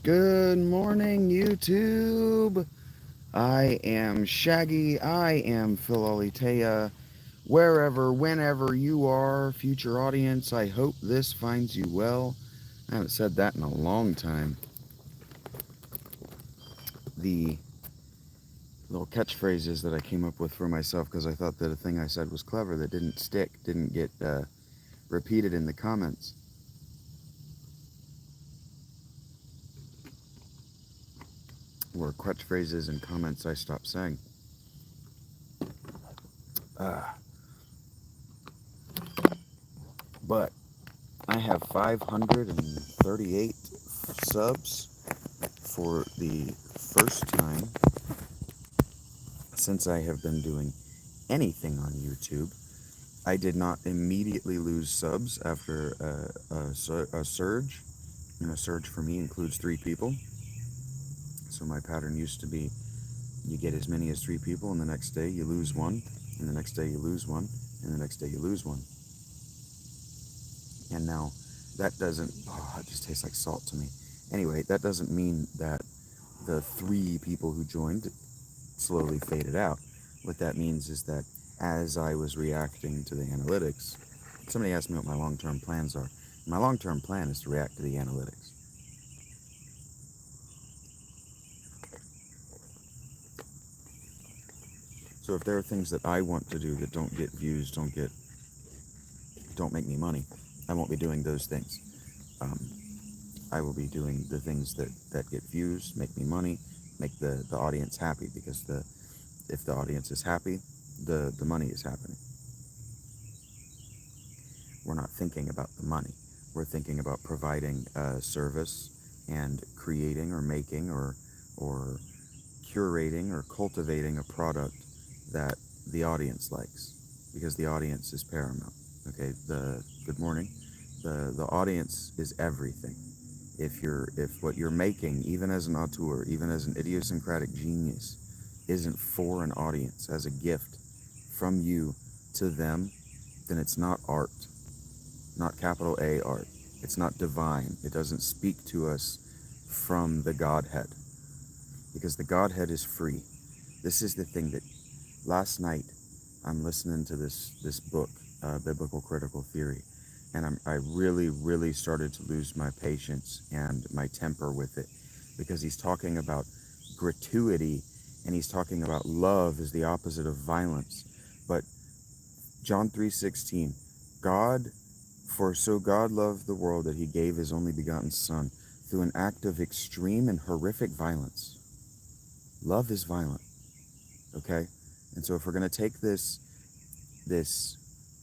Good morning, YouTube. I am Shaggy. I am Philolitea. Wherever, whenever you are, future audience, I hope this finds you well. I haven't said that in a long time. The little catchphrases that I came up with for myself because I thought that a thing I said was clever that didn't stick, didn't get repeated in the comments, or catchphrases and comments I stopped saying. Uh, but I have 538 subs for the first time since I have been doing anything on YouTube. I did not immediately lose subs after a surge. And a surge for me includes 3 people. So my pattern used to be you get as many as 3 people, and the next day you lose one, and the next day you lose one, and the next day you lose one. And now that doesn't, it just tastes like salt to me. Anyway, that doesn't mean that the 3 people who joined slowly faded out. What that means is that as I was reacting to the analytics, somebody asked me what my long-term plans are. My long-term plan is to react to the analytics. So if there are things that I want to do that don't get views, don't make me money, I won't be doing those things. I will be doing the things that get views, make me money, make the audience happy, because if the audience is happy, the money is happening. We're not thinking about the money. We're thinking about providing a service and creating or making or curating or cultivating a product that the audience likes, because the audience is paramount. Okay, good morning. The audience is everything. If what you're making, even as an auteur, even as an idiosyncratic genius, isn't for an audience, as a gift from you to them, then it's not art. Not capital A art. It's not divine. It doesn't speak to us from the Godhead, because the Godhead is free. This is the thing that last night I'm listening to this book, Biblical Critical Theory, and I really started to lose my patience and my temper with it, because he's talking about gratuity, and he's talking about love is the opposite of violence. But John 3:16, for so God loved the world that he gave his only begotten Son through an act of extreme and horrific violence. Love is violent, okay? And so if we're going to take this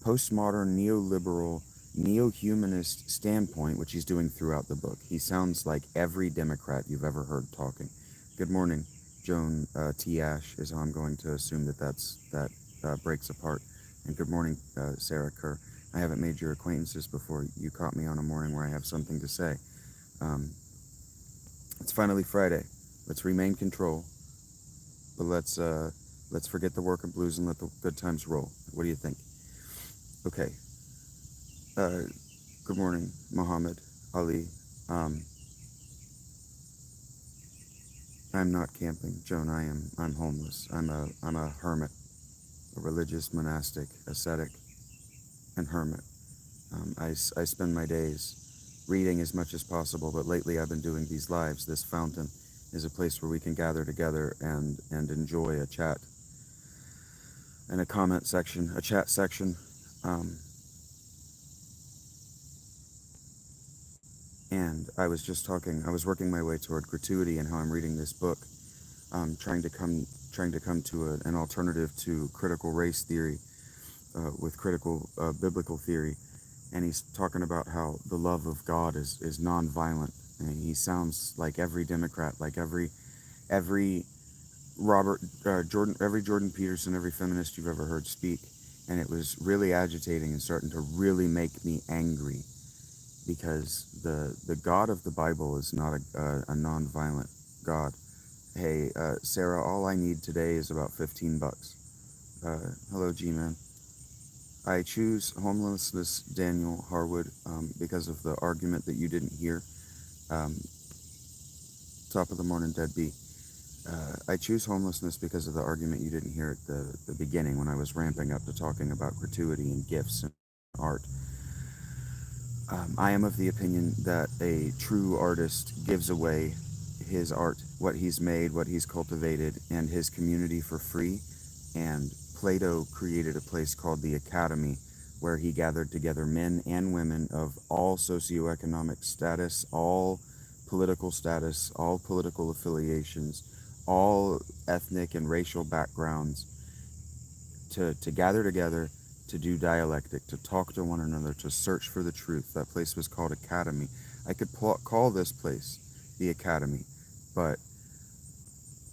postmodern, neoliberal, neo-humanist standpoint, which he's doing throughout the book, he sounds like every Democrat you've ever heard talking. Good morning, Joan T. Ash is how I'm going to assume that breaks apart. And good morning, Sarah Kerr. I haven't made your acquaintances before. You caught me on a morning where I have something to say. It's finally Friday. Let's remain control, but let's forget the work and blues and let the good times roll. What do you think? Okay. Good morning, Muhammad Ali. I'm not camping, Joan. I'm homeless. I'm a hermit, a religious, monastic, ascetic, and hermit. I spend my days reading as much as possible, but lately I've been doing these lives. This fountain is a place where we can gather together and enjoy a chat and a comment section, a chat section. And I was working my way toward gratuity and how I'm reading this book, trying to come to an alternative to critical race theory with critical biblical theory. And he's talking about how the love of God is nonviolent. And he sounds like every Democrat, like every Jordan Peterson, every feminist you've ever heard speak. And it was really agitating and starting to really make me angry, because the God of the Bible is not a nonviolent God. Hey, Sarah, all I need today is about $15. Hello, G-Man. I choose Homelessness, Daniel Harwood, because of the argument that you didn't hear. Top of the morning, Deadbeat. I choose homelessness because of the argument you didn't hear at the beginning when I was ramping up to talking about gratuity and gifts and art. I am of the opinion that a true artist gives away his art, what he's made, what he's cultivated, and his community for free. And Plato created a place called the Academy, where he gathered together men and women of all socioeconomic status, all political affiliations, all ethnic and racial backgrounds, to gather together, to do dialectic, to talk to one another, to search for the truth. That place was called Academy. I could call this place the Academy, but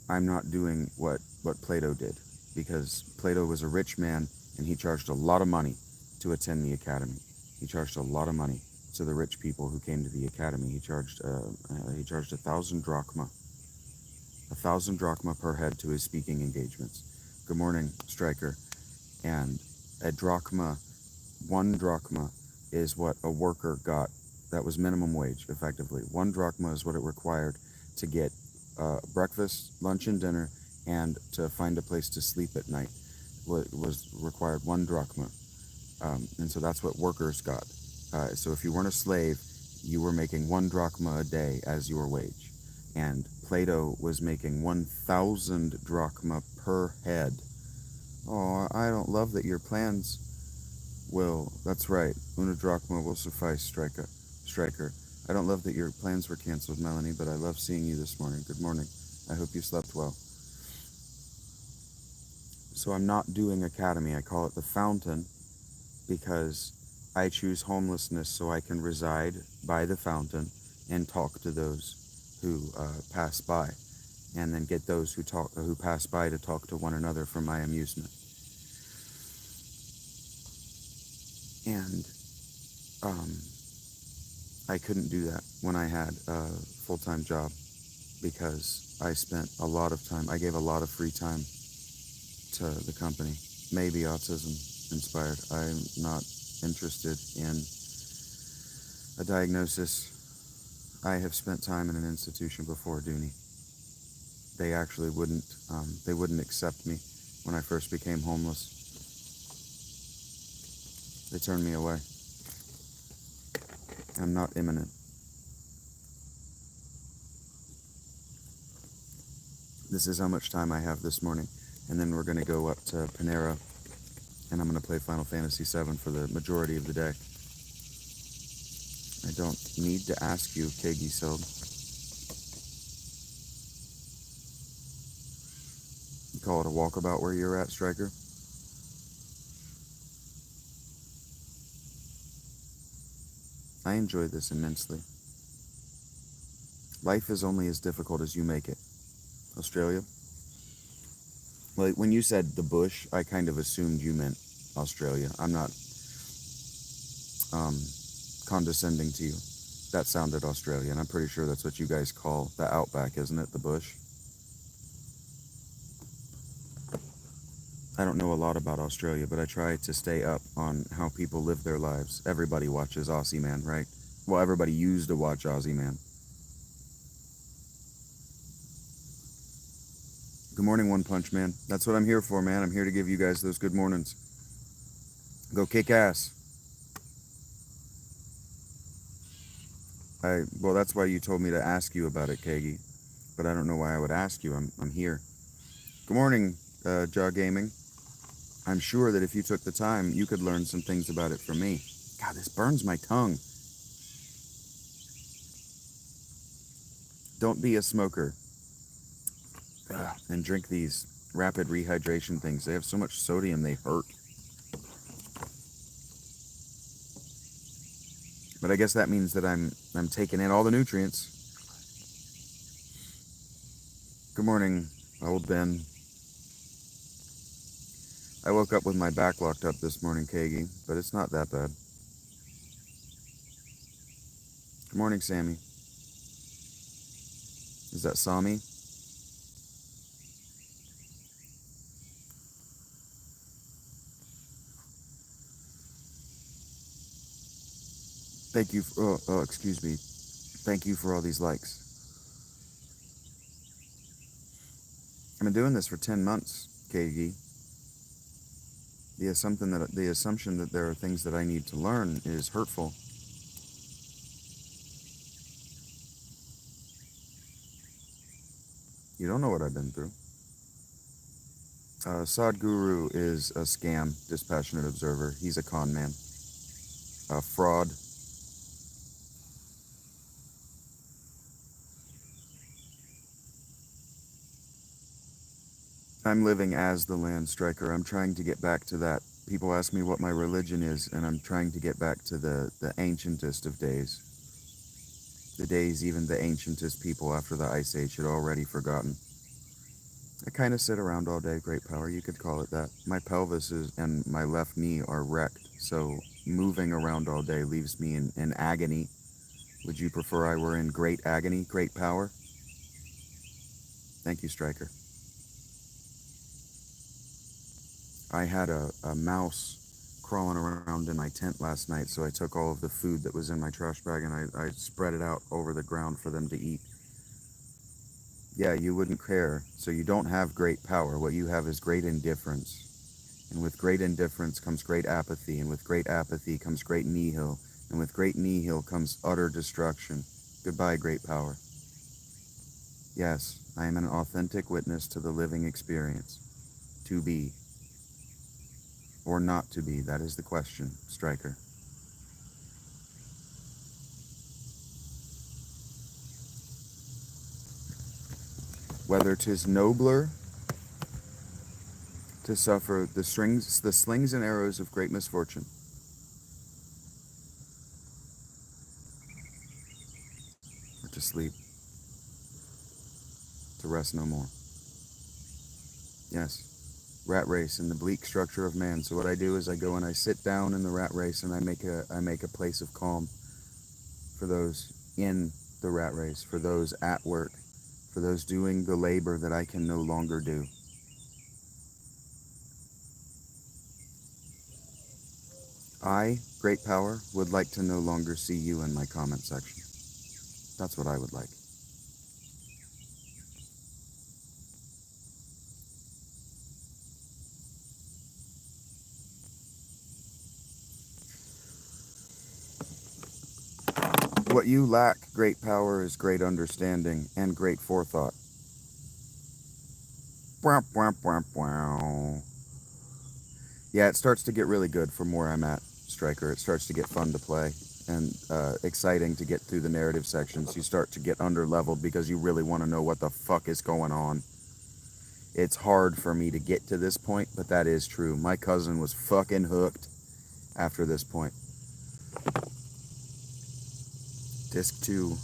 I'm not doing what Plato did, because Plato was a rich man and he charged a lot of money to attend the Academy. He charged a lot of money to the rich people who came to the Academy. He charged 1,000 drachma, 1,000 drachma per head to his speaking engagements. Good morning, Striker. And a drachma, 1 drachma, is what a worker got. That was minimum wage, effectively. 1 drachma is what it required to get breakfast, lunch, and dinner, and to find a place to sleep at night. Was required 1 drachma, and so that's what workers got. So if you weren't a slave, you were making 1 drachma a day as your wage, and Plato was making 1,000 drachma per head. Oh, I don't love that your plans will. That's right. Una drachma will suffice, Striker. I don't love that your plans were canceled, Melanie, but I love seeing you this morning. Good morning. I hope you slept well. So I'm not doing Academy. I call it the Fountain because I choose homelessness so I can reside by the fountain and talk to those who pass by, and then get those who pass by to talk to one another for my amusement. And I couldn't do that when I had a full-time job, because I spent a lot of time, I gave a lot of free time to the company. Maybe autism inspired. I'm not interested in a diagnosis. I have spent time in an institution before, Dooney. They actually wouldn't accept me when I first became homeless. They turned me away. I'm not imminent. This is how much time I have this morning, and then we're going to go up to Panera, and I'm going to play Final Fantasy VII for the majority of the day. I don't need to ask you, Kegi Seld. You call it a walkabout where you're at, Striker? I enjoy this immensely. Life is only as difficult as you make it. Australia? Like, when you said the bush, I kind of assumed you meant Australia. I'm not condescending to you. That sounded Australian. I'm pretty sure that's what you guys call the outback, isn't it? The bush? I don't know a lot about Australia, but I try to stay up on how people live their lives. Everybody watches Aussie Man, right? Well, everybody used to watch Aussie Man. Good morning, One Punch Man. That's what I'm here for, man. I'm here to give you guys those good mornings. Go kick ass. Well, that's why you told me to ask you about it, Kagi. But I don't know why I would ask you. I'm here. Good morning, Jaw Gaming. I'm sure that if you took the time, you could learn some things about it from me. God, this burns my tongue. Don't be a smoker. And drink these rapid rehydration things. They have so much sodium, they hurt. But I guess that means that I'm taking in all the nutrients. Good morning, old Ben. I woke up with my back locked up this morning, Kagi, but it's not that bad. Good morning, Sammy. Is that Sami? Thank you for, excuse me. Thank you for all these likes. I've been doing this for 10 months, KG. The assumption that there are things that I need to learn is hurtful. You don't know what I've been through. Sadhguru is a scam, dispassionate observer. He's a con man, a fraud. I'm living as the land striker. I'm trying to get back to that. People ask me what my religion is, and I'm trying to get back to the ancientest of days. The days even the ancientest people after the Ice Age had already forgotten. I kind of sit around all day, great power, you could call it that. My pelvis and my left knee are wrecked, so moving around all day leaves me in agony. Would you prefer I were in great agony, great power? Thank you, Striker. I had a mouse crawling around in my tent last night, so I took all of the food that was in my trash bag and I spread it out over the ground for them to eat. Yeah, you wouldn't care, so you don't have great power. What you have is great indifference. And with great indifference comes great apathy, and with great apathy comes great nihil, and with great nihil comes utter destruction. Goodbye, great power. Yes, I am an authentic witness to the living experience. To be. Or not to be, that is the question, Striker. Whether 'tis nobler to suffer the slings and arrows of great misfortune, or to sleep, to rest no more. Yes, rat race in the bleak structure of man. So what I do is I go and I sit down in the rat race and I make a place of calm for those in the rat race, for those at work, for those doing the labor that I can no longer do. I, great power, would like to no longer see you in my comment section. That's what I would like. What you lack, great power, is great understanding and great forethought. Yeah, it starts to get really good from where I'm at, Striker. It starts to get fun to play and exciting to get through the narrative sections. You start to get under-leveled because you really want to know what the fuck is going on. It's hard for me to get to this point, but that is true. My cousin was fucking hooked after this point. Disc 2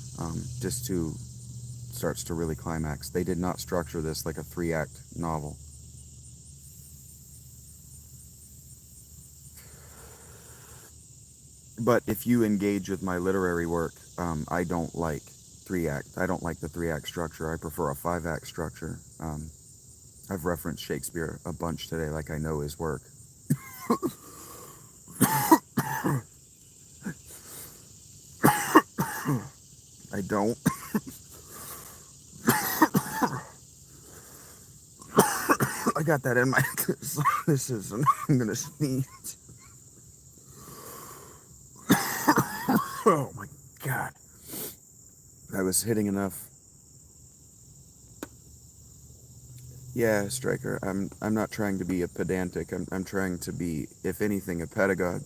starts to really climax. They did not structure this like a 3-act novel. But if you engage with my literary work, I don't like 3-act. I don't like the 3-act structure. I prefer a 5-act structure. I've referenced Shakespeare a bunch today, like I know his work. I don't. I got that in my. This is. I'm gonna sneeze. Oh my god. I was hitting enough. Yeah, Striker. I'm not trying to be a pedantic. I'm trying to be, if anything, a pedagogue,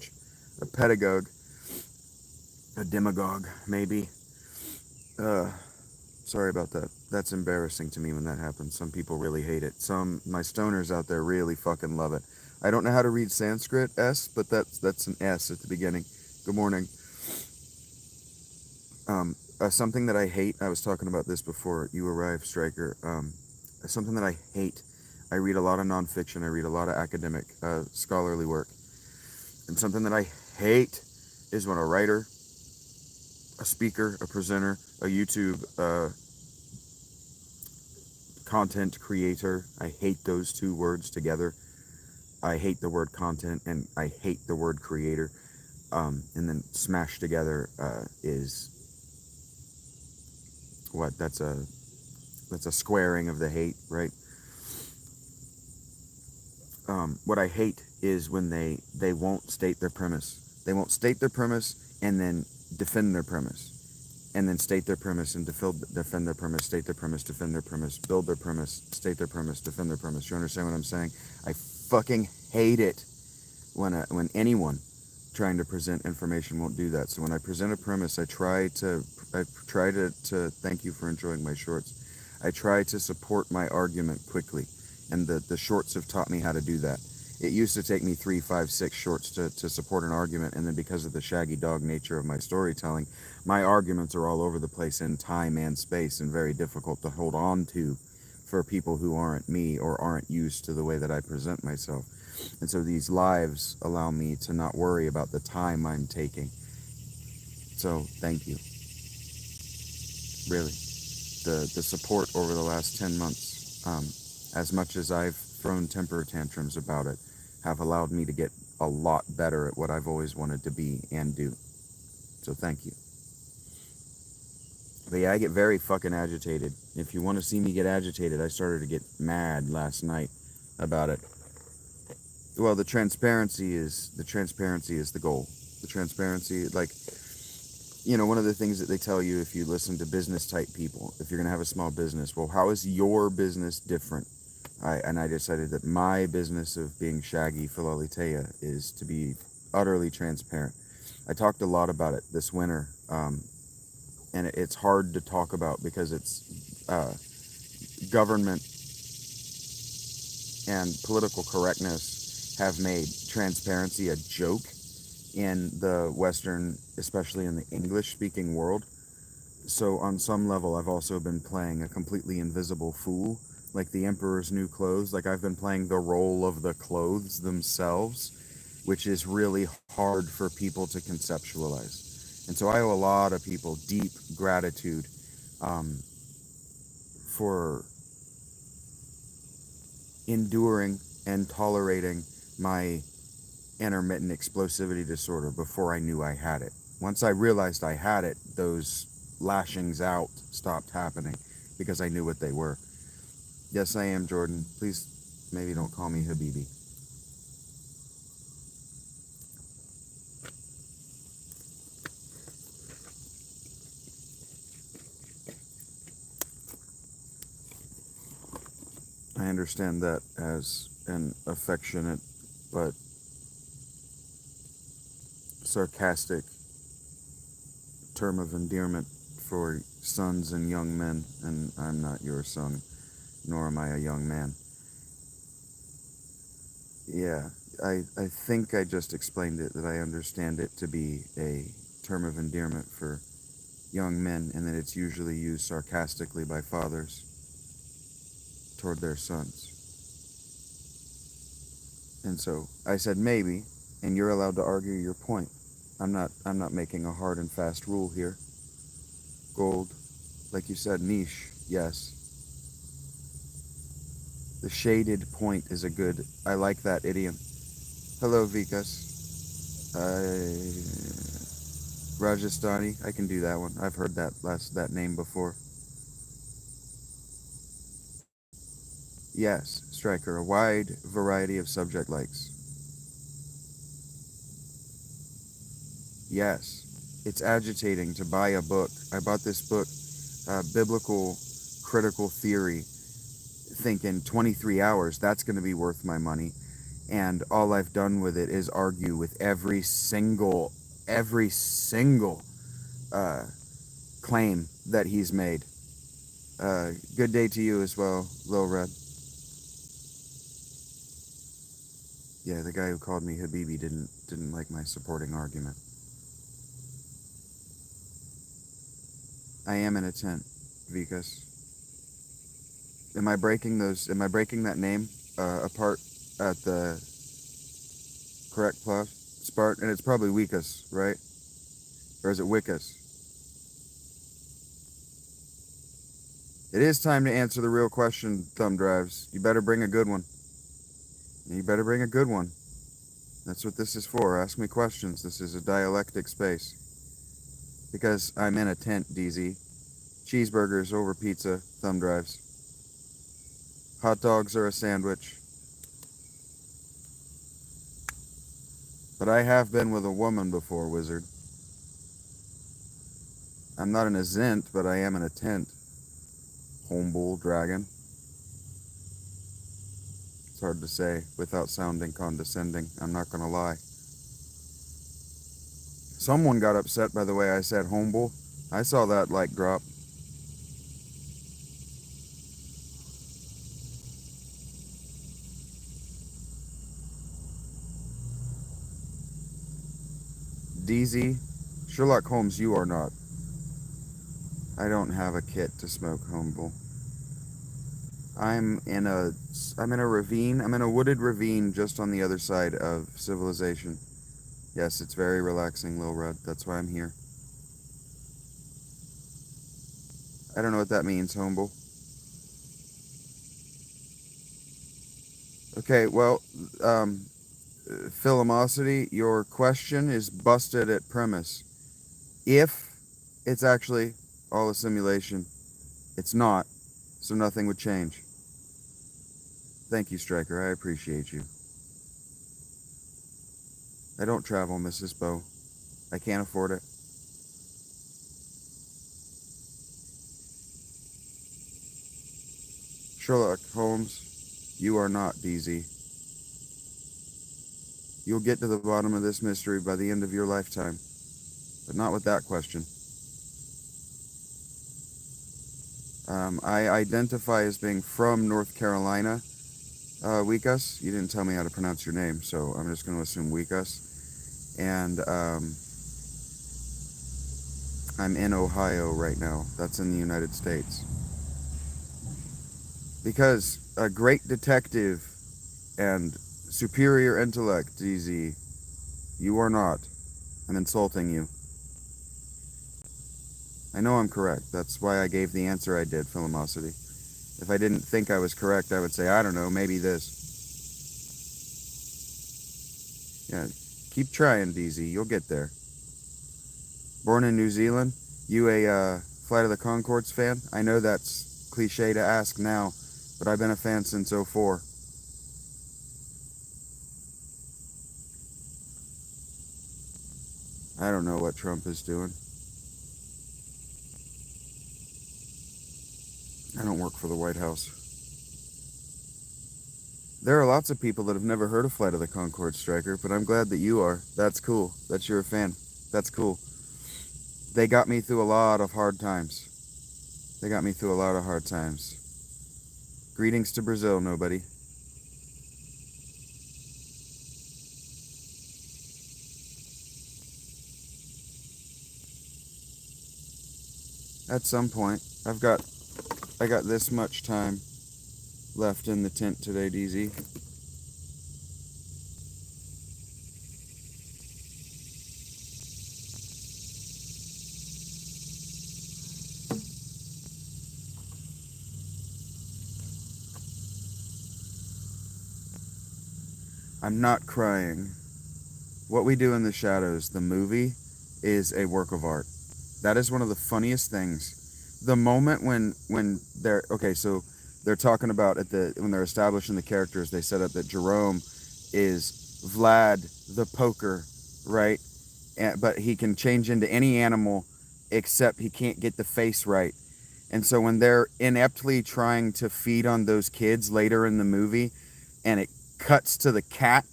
a demagogue, maybe. Sorry about that. That's embarrassing to me when that happens. Some people really hate it. My stoners out there really fucking love it. I don't know how to read Sanskrit S, but that's an S at the beginning. Good morning. Something that I hate. I was talking about this before you arrived, Striker. Something that I hate. I read a lot of nonfiction. I read a lot of academic, scholarly work. And something that I hate is when a writer, a speaker, a presenter, a YouTube content creator, I hate those two words together. I hate the word content and I hate the word creator. And then smashed together is what? That's a squaring of the hate, right? what I hate is when they won't state their premise. They won't state their premise and then defend their premise, and then state their premise and defend their premise, state their premise, defend their premise, build their premise, state their premise, defend their premise. You understand what I'm saying? I fucking hate it when anyone trying to present information won't do that. So when I present a premise, I try to thank you for enjoying my shorts. I try to support my argument quickly, and the shorts have taught me how to do that. It used to take me 3, 5, 6 shorts to support an argument, and then because of the shaggy dog nature of my storytelling, my arguments are all over the place in time and space and very difficult to hold on to for people who aren't me or aren't used to the way that I present myself. And so these lives allow me to not worry about the time I'm taking. So thank you, really. The support over the last 10 months, as much as I've thrown temper tantrums about it, have allowed me to get a lot better at what I've always wanted to be and do. So thank you. But yeah, I get very fucking agitated. If you want to see me get agitated, I started to get mad last night about it. Well, the transparency is the goal. The transparency, like, one of the things that they tell you if you listen to business type people, if you're going to have a small business, well, how is your business different? I decided that my business of being Shaggy Philalitea is to be utterly transparent. I talked a lot about it this winter, and it's hard to talk about because it's government and political correctness have made transparency a joke in the Western, especially in the English-speaking world. So on some level, I've also been playing a completely invisible fool, like the Emperor's New Clothes. Like I've been playing the role of the clothes themselves, which is really hard for people to conceptualize. And so I owe a lot of people deep gratitude um, for enduring and tolerating my intermittent explosivity disorder before I knew I had it. Once I realized I had it, those lashings out stopped happening because I knew what they were. Yes, I am, Jordan. Please, maybe don't call me Habibi. I understand that as an affectionate but sarcastic term of endearment for sons and young men, and I'm not your son, nor am I a young man. Yeah, I think I just explained it, that I understand it to be a term of endearment for young men, and that it's usually used sarcastically by fathers toward their sons. And so I said maybe, and you're allowed to argue your point. I'm not making a hard and fast rule here. Gold, like you said, niche, yes. The shaded point is a good. I like that idiom. Hello, Vikas. Rajasthani. I can do that one. I've heard that name before. Yes, Striker. A wide variety of subject likes. Yes, it's agitating to buy a book. I bought this book, Biblical Critical Theory, thinking 23 hours, that's going to be worth my money. And all I've done with it is argue with every single uh, claim that he's made. Good day to you as well, Lil Red. Yeah, the guy who called me Habibi didn't like my supporting argument. I am in a tent, Vikas. Am I breaking that name apart at the correct plot spart? And it's probably Wikas, right? Or is it Wickas? It is time to answer the real question, thumb drives. You better bring a good one. You better bring a good one. That's what this is for. Ask me questions. This is a dialectic space. Because I'm in a tent, DZ. Cheeseburgers over pizza, thumb drives. Hot dogs are a sandwich. But I have been with a woman before, wizard. I'm not in a zint, but I am in a tent. Humble dragon. It's hard to say without sounding condescending. I'm not gonna lie. Someone got upset by the way I said humble. I saw that like drop. DZ, Sherlock Holmes, you are not. I don't have a kit to smoke humble. I'm in a ravine. I'm in a wooded ravine just on the other side of civilization. Yes, it's very relaxing, Lil Rudd. That's why I'm here. I don't know what that means, humble. Okay, well, Philomosity, your question is busted at premise. If it's actually all a simulation, it's not, so nothing would change. Thank you, Striker. I appreciate you. I don't travel, Mrs. Bow. I can't afford it. Sherlock Holmes, you are not DZ. You'll get to the bottom of this mystery by the end of your lifetime, but not with that question. I identify as being from North Carolina. Weekus, you didn't tell me how to pronounce your name, so I'm just going to assume Weekus. And I'm in Ohio right now. That's in the United States. Because a great detective and superior intellect, DZ, you are not. I'm insulting you. I know I'm correct. That's why I gave the answer I did, Philomosity. If I didn't think I was correct, I would say, I don't know, maybe this. Yeah, keep trying, DZ. You'll get there. Born in New Zealand, you a Flight of the Conchords fan? I know that's cliche to ask now, but I've been a fan since '04. I don't know what Trump is doing. I don't work for the White House. There are lots of people that have never heard of Flight of the Conchords, Striker, but I'm glad that you are. That's cool. That you're a fan. That's cool. They got me through a lot of hard times. They got me through a lot of hard times. Greetings to Brazil, nobody. At some point, I got this much time left in the tent today, DZ. I'm not crying. What We Do in the Shadows, the movie, is a work of art. That is one of the funniest things. The moment when they're okay, so they're talking about when they're establishing the characters, they set up that Jerome is Vlad the poker, right? But he can change into any animal except he can't get the face right. And so when they're ineptly trying to feed on those kids later in the movie, and it cuts to the cat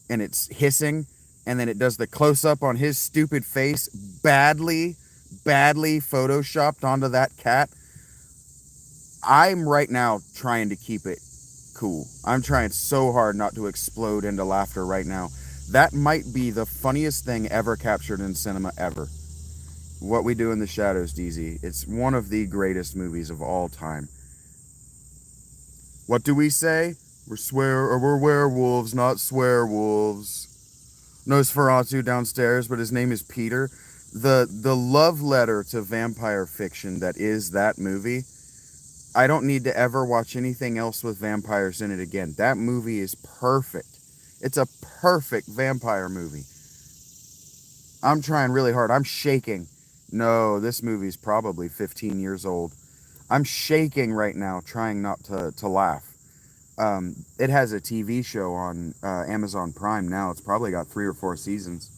and it's hissing, and then it does the close up on his stupid face, badly photoshopped onto that cat. I'm right now trying to keep it cool. I'm trying so hard not to explode into laughter right now. That might be the funniest thing ever captured in cinema ever. What We Do in the Shadows, DZ. It's one of the greatest movies of all time. What do we say? We're werewolves, not swearwolves. Nosferatu downstairs, but his name is Peter. The love letter to vampire fiction that is that movie. I don't need to ever watch anything else with vampires in it again. That movie is perfect. It's a perfect vampire movie. I'm trying really hard. I'm shaking. No, this movie's probably 15 years old. I'm shaking right now trying not to laugh. It has a TV show on Amazon Prime now. It's probably got 3 or 4 seasons.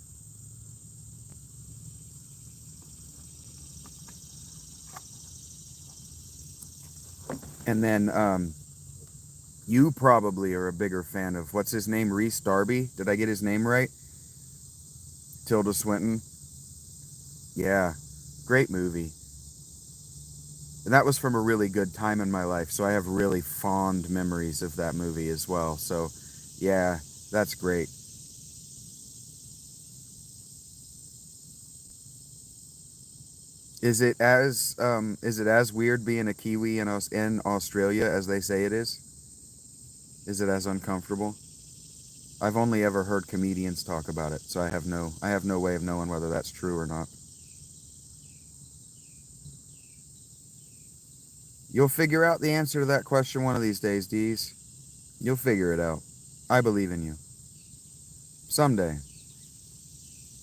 And then you probably are a bigger fan of, what's his name, Reese Darby? Did I get his name right? Tilda Swinton. Yeah, great movie. And that was from a really good time in my life, so I have really fond memories of that movie as well. So, yeah, that's great. Is it as weird being a Kiwi in Australia as they say it is? Is it as uncomfortable? I've only ever heard comedians talk about it, so I have no way of knowing whether that's true or not. You'll figure out the answer to that question one of these days, Dees. You'll figure it out. I believe in you. Someday,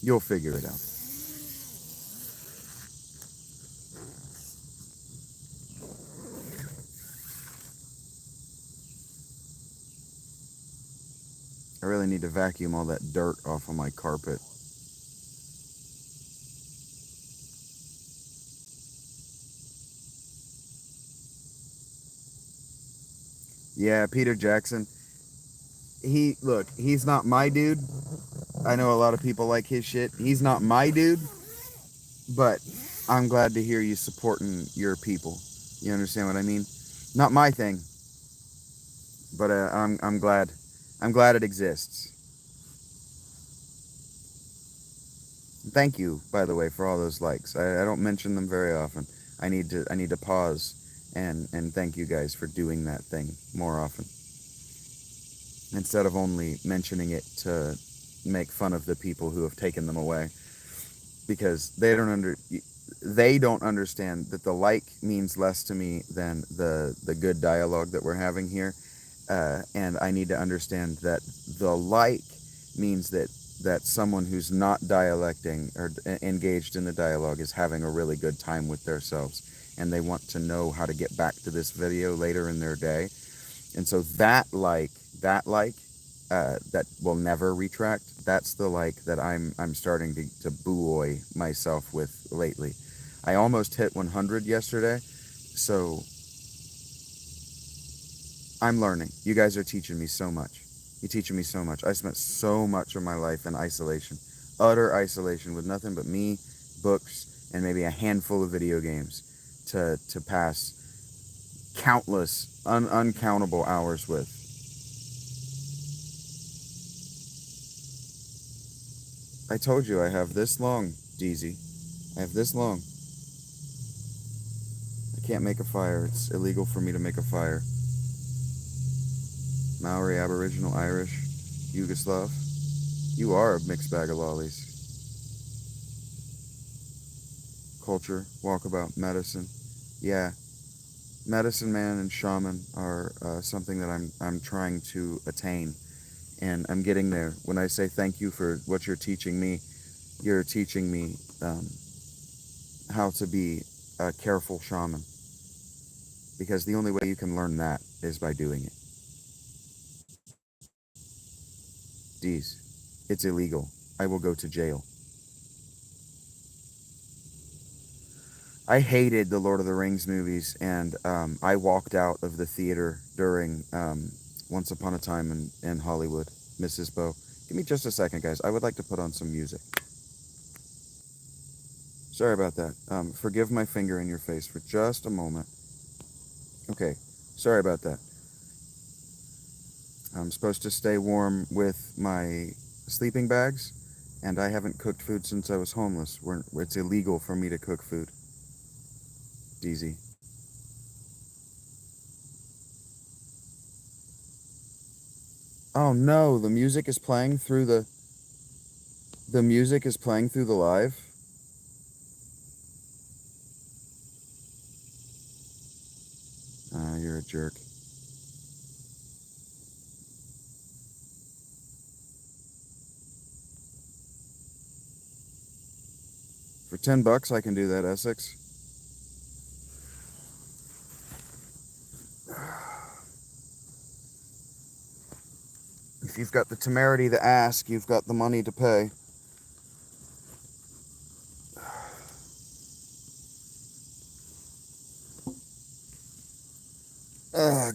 you'll figure it out. I really need to vacuum all that dirt off of my carpet. Yeah, Peter Jackson. He's not my dude. I know a lot of people like his shit. He's not my dude, but I'm glad to hear you supporting your people. You understand what I mean? Not my thing, but I'm glad. I'm glad it exists. Thank you, by the way, for all those likes. I don't mention them very often. I need to pause and thank you guys for doing that thing more often, instead of only mentioning it to make fun of the people who have taken them away, because they don't understand that the like means less to me than the good dialogue that we're having here. And I need to understand that the like means that someone who's not dialecting or engaged in the dialogue is having a really good time with themselves, and they want to know how to get back to this video later in their day. And so that will never retract. That's the like that I'm starting to buoy myself with lately. I almost hit 100 yesterday, so I'm learning. You guys are teaching me so much. You're teaching me so much. I spent so much of my life in isolation, utter isolation, with nothing but me, books, and maybe a handful of video games to pass countless, uncountable hours with. I told you I have this long, Deezy. I have this long. I can't make a fire. It's illegal for me to make a fire. Maori, Aboriginal, Irish, Yugoslav. You are a mixed bag of lollies. Culture, walkabout, medicine. Yeah, medicine man and shaman are something that I'm trying to attain, and I'm getting there. When I say thank you for what you're teaching me, you're teaching me how to be a careful shaman, because the only way you can learn that is by doing it. D's, it's illegal. I will go to jail. I hated the Lord of the Rings movies, and I walked out of the theater during Once Upon a Time in Hollywood, Mrs. Bo. Give me just a second, guys. I would like to put on some music. Sorry about that. Forgive my finger in your face for just a moment. Okay, sorry about that. I'm supposed to stay warm with my sleeping bags, and I haven't cooked food since I was homeless. It's illegal for me to cook food. DZ. Oh no, the music is playing through the live. You're a jerk. For $10, I can do that, Essex. If you've got the temerity to ask, you've got the money to pay.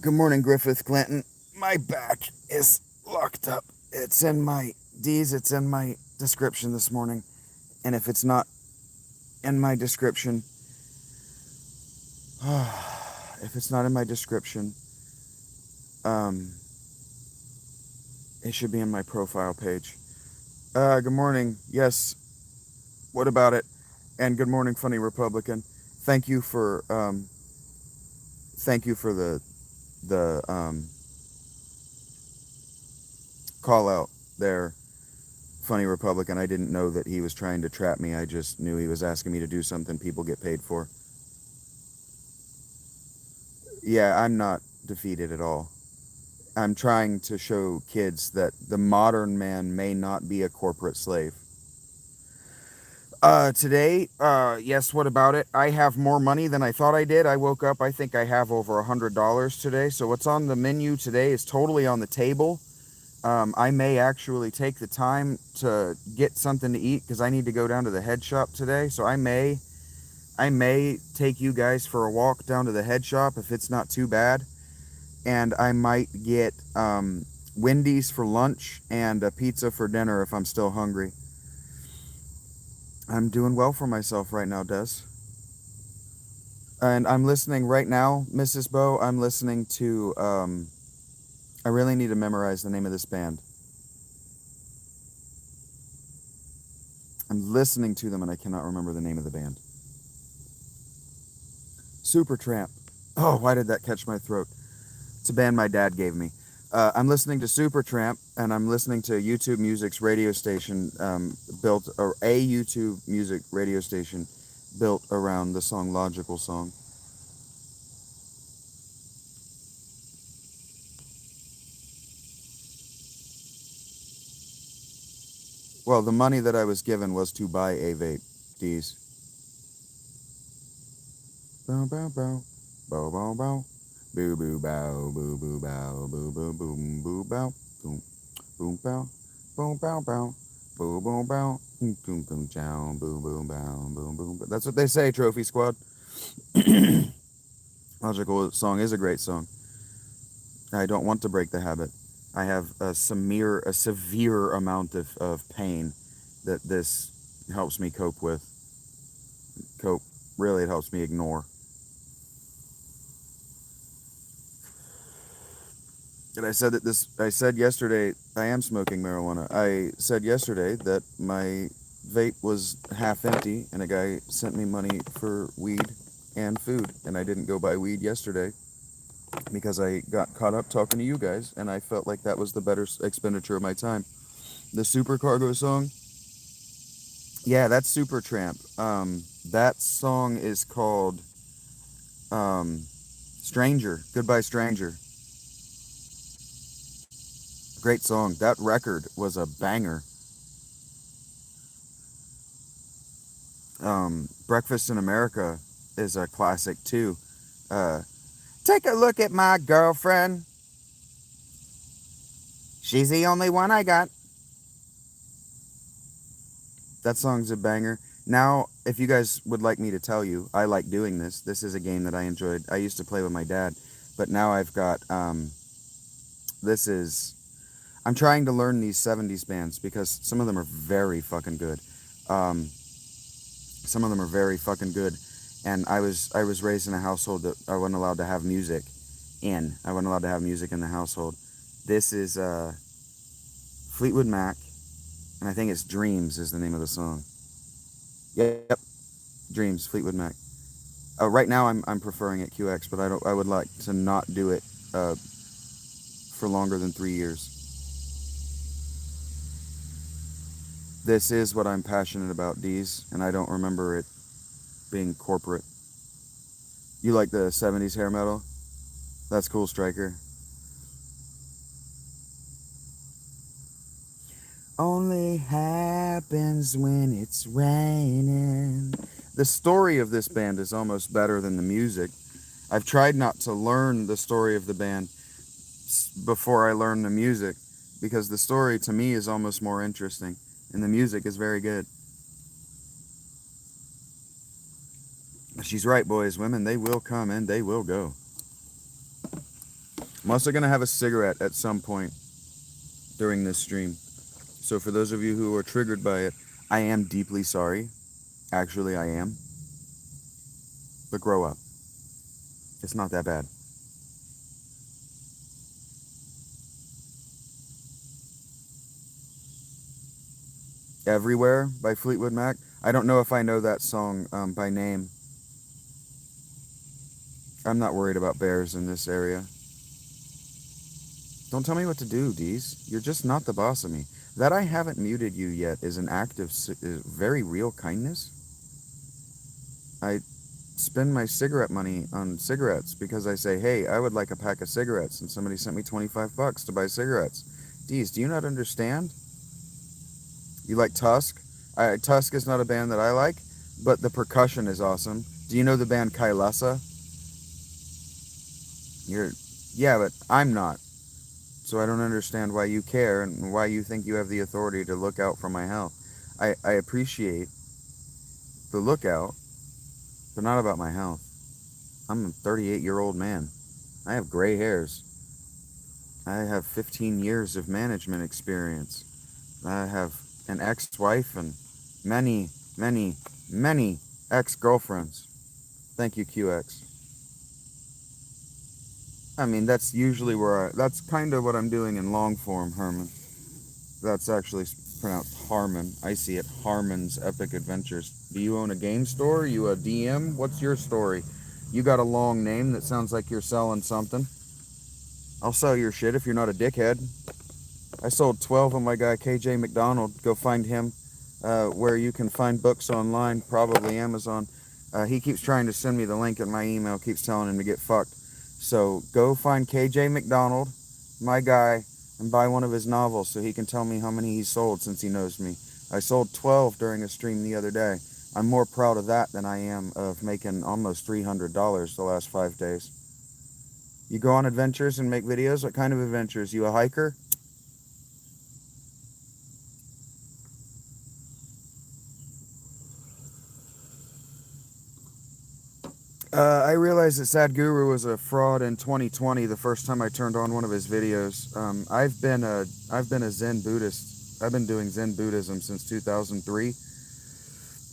Good morning, Griffith Clinton. My back is locked up. It's in my D's, it's in my description this morning. And if it's not in my description, if it's not in my description, it should be in my profile page. Good morning. Yes. What about it? And good morning, funny Republican. Thank you for the call out there, funny Republican. I didn't know that he was trying to trap me. I just knew he was asking me to do something people get paid for. Yeah, I'm not defeated at all. I'm trying to show kids that the modern man may not be a corporate slave. Today, yes, what about it? I have more money than I thought I did. I woke up, I think I have over $100 today. So what's on the menu today is totally on the table. I may actually take the time to get something to eat because I need to go down to the head shop today. So I may take you guys for a walk down to the head shop if it's not too bad. And I might get Wendy's for lunch and a pizza for dinner if I'm still hungry. I'm doing well for myself right now, Des. And I'm listening right now, Mrs. Bo. I'm listening to, I really need to memorize the name of this band. I'm listening to them and I cannot remember the name of the band. Supertramp. Oh, why did that catch my throat? It's a band my dad gave me. I'm listening to Supertramp, and I'm listening to YouTube Music's radio station, a YouTube Music radio station built around the song Logical Song. Well, the money that I was given was to buy a vape. D's. Bow, bow, bow. Bow, bow, bow. Boo, boo, bow. Boo, boo, bow. Boo, boo, boom, boo, bow. Boom, boom, bow. Boom, bow, bow. Boom, boom, bow. Boom, boom, boom, chow. Boom, boom, bow. Boom, boom. That's what they say, Trophy Squad. Logical Song is a great song. I don't want to break the habit. I have a severe amount of pain that this helps me cope with. Really, it helps me ignore. And I said yesterday, I am smoking marijuana. I said yesterday that my vape was half empty and a guy sent me money for weed and food. And I didn't go buy weed yesterday because I got caught up talking to you guys and I felt like that was the better expenditure of my time. The Supercargo song, yeah, that's Supertramp. That song is called Stranger, Goodbye Stranger. Great song. That record was a banger. Breakfast in America is a classic too. Take a look at my girlfriend. She's the only one I got. That song's a banger. Now, if you guys would like me to tell you, I like doing this. This is a game that I enjoyed. I used to play with my dad, but now I've got, I'm trying to learn these 70s bands because some of them are very fucking good. Some of them are very fucking good. And I was raised in a household that I wasn't allowed to have music in. I wasn't allowed to have music in the household. This is Fleetwood Mac, and I think it's Dreams is the name of the song. Yep, Dreams, Fleetwood Mac. Right now I'm preferring it QX, but I would like to not do it for longer than 3 years. This is what I'm passionate about, D's, and I don't remember it being corporate. You like the 70s hair metal? That's cool, Striker. Only happens when it's raining. The story of this band is almost better than the music. I've tried not to learn the story of the band before I learn the music, because the story to me is almost more interesting, and the music is very good. She's right, boys. Women, they will come and they will go. I'm also going to have a cigarette at some point during this stream. So for those of you who are triggered by it, I am deeply sorry. Actually, I am. But grow up. It's not that bad. Everywhere by Fleetwood Mac. I don't know if I know that song by name. I'm not worried about bears in this area. Don't tell me what to do, Deez. You're just not the boss of me. That I haven't muted you yet is an act of very real kindness. I spend my cigarette money on cigarettes because I say, hey, I would like a pack of cigarettes, and somebody sent me $25 to buy cigarettes. Deez, do you not understand? You like Tusk? Tusk is not a band that I like, but the percussion is awesome. Do you know the band Kailasa? Yeah, but I'm not. So I don't understand why you care and why you think you have the authority to look out for my health. I appreciate the lookout, but not about my health. I'm a 38-year-old man. I have gray hairs. I have 15 years of management experience. I have an ex-wife and many, many, many ex-girlfriends. Thank you, QX. I mean, that's usually that's kind of what I'm doing in long form, Herman. That's actually pronounced Harmon. I see it, Harmon's Epic Adventures. Do you own a game store? Are you a DM? What's your story? You got a long name that sounds like you're selling something. I'll sell your shit if you're not a dickhead. I sold 12 of my guy KJ McDonald. Go find him where you can find books online, probably Amazon. He keeps trying to send me the link in my email, keeps telling him to get fucked. So go find KJ McDonald, my guy, and buy one of his novels so he can tell me how many he sold since he knows me. I sold 12 during a stream the other day. I'm more proud of that than I am of making almost $300 the last 5 days. You go on adventures and make videos? What kind of adventures? You a hiker? I realized that Sad Guru was a fraud in 2020. The first time I turned on one of his videos. I've been a Zen Buddhist. I've been doing Zen Buddhism since 2003,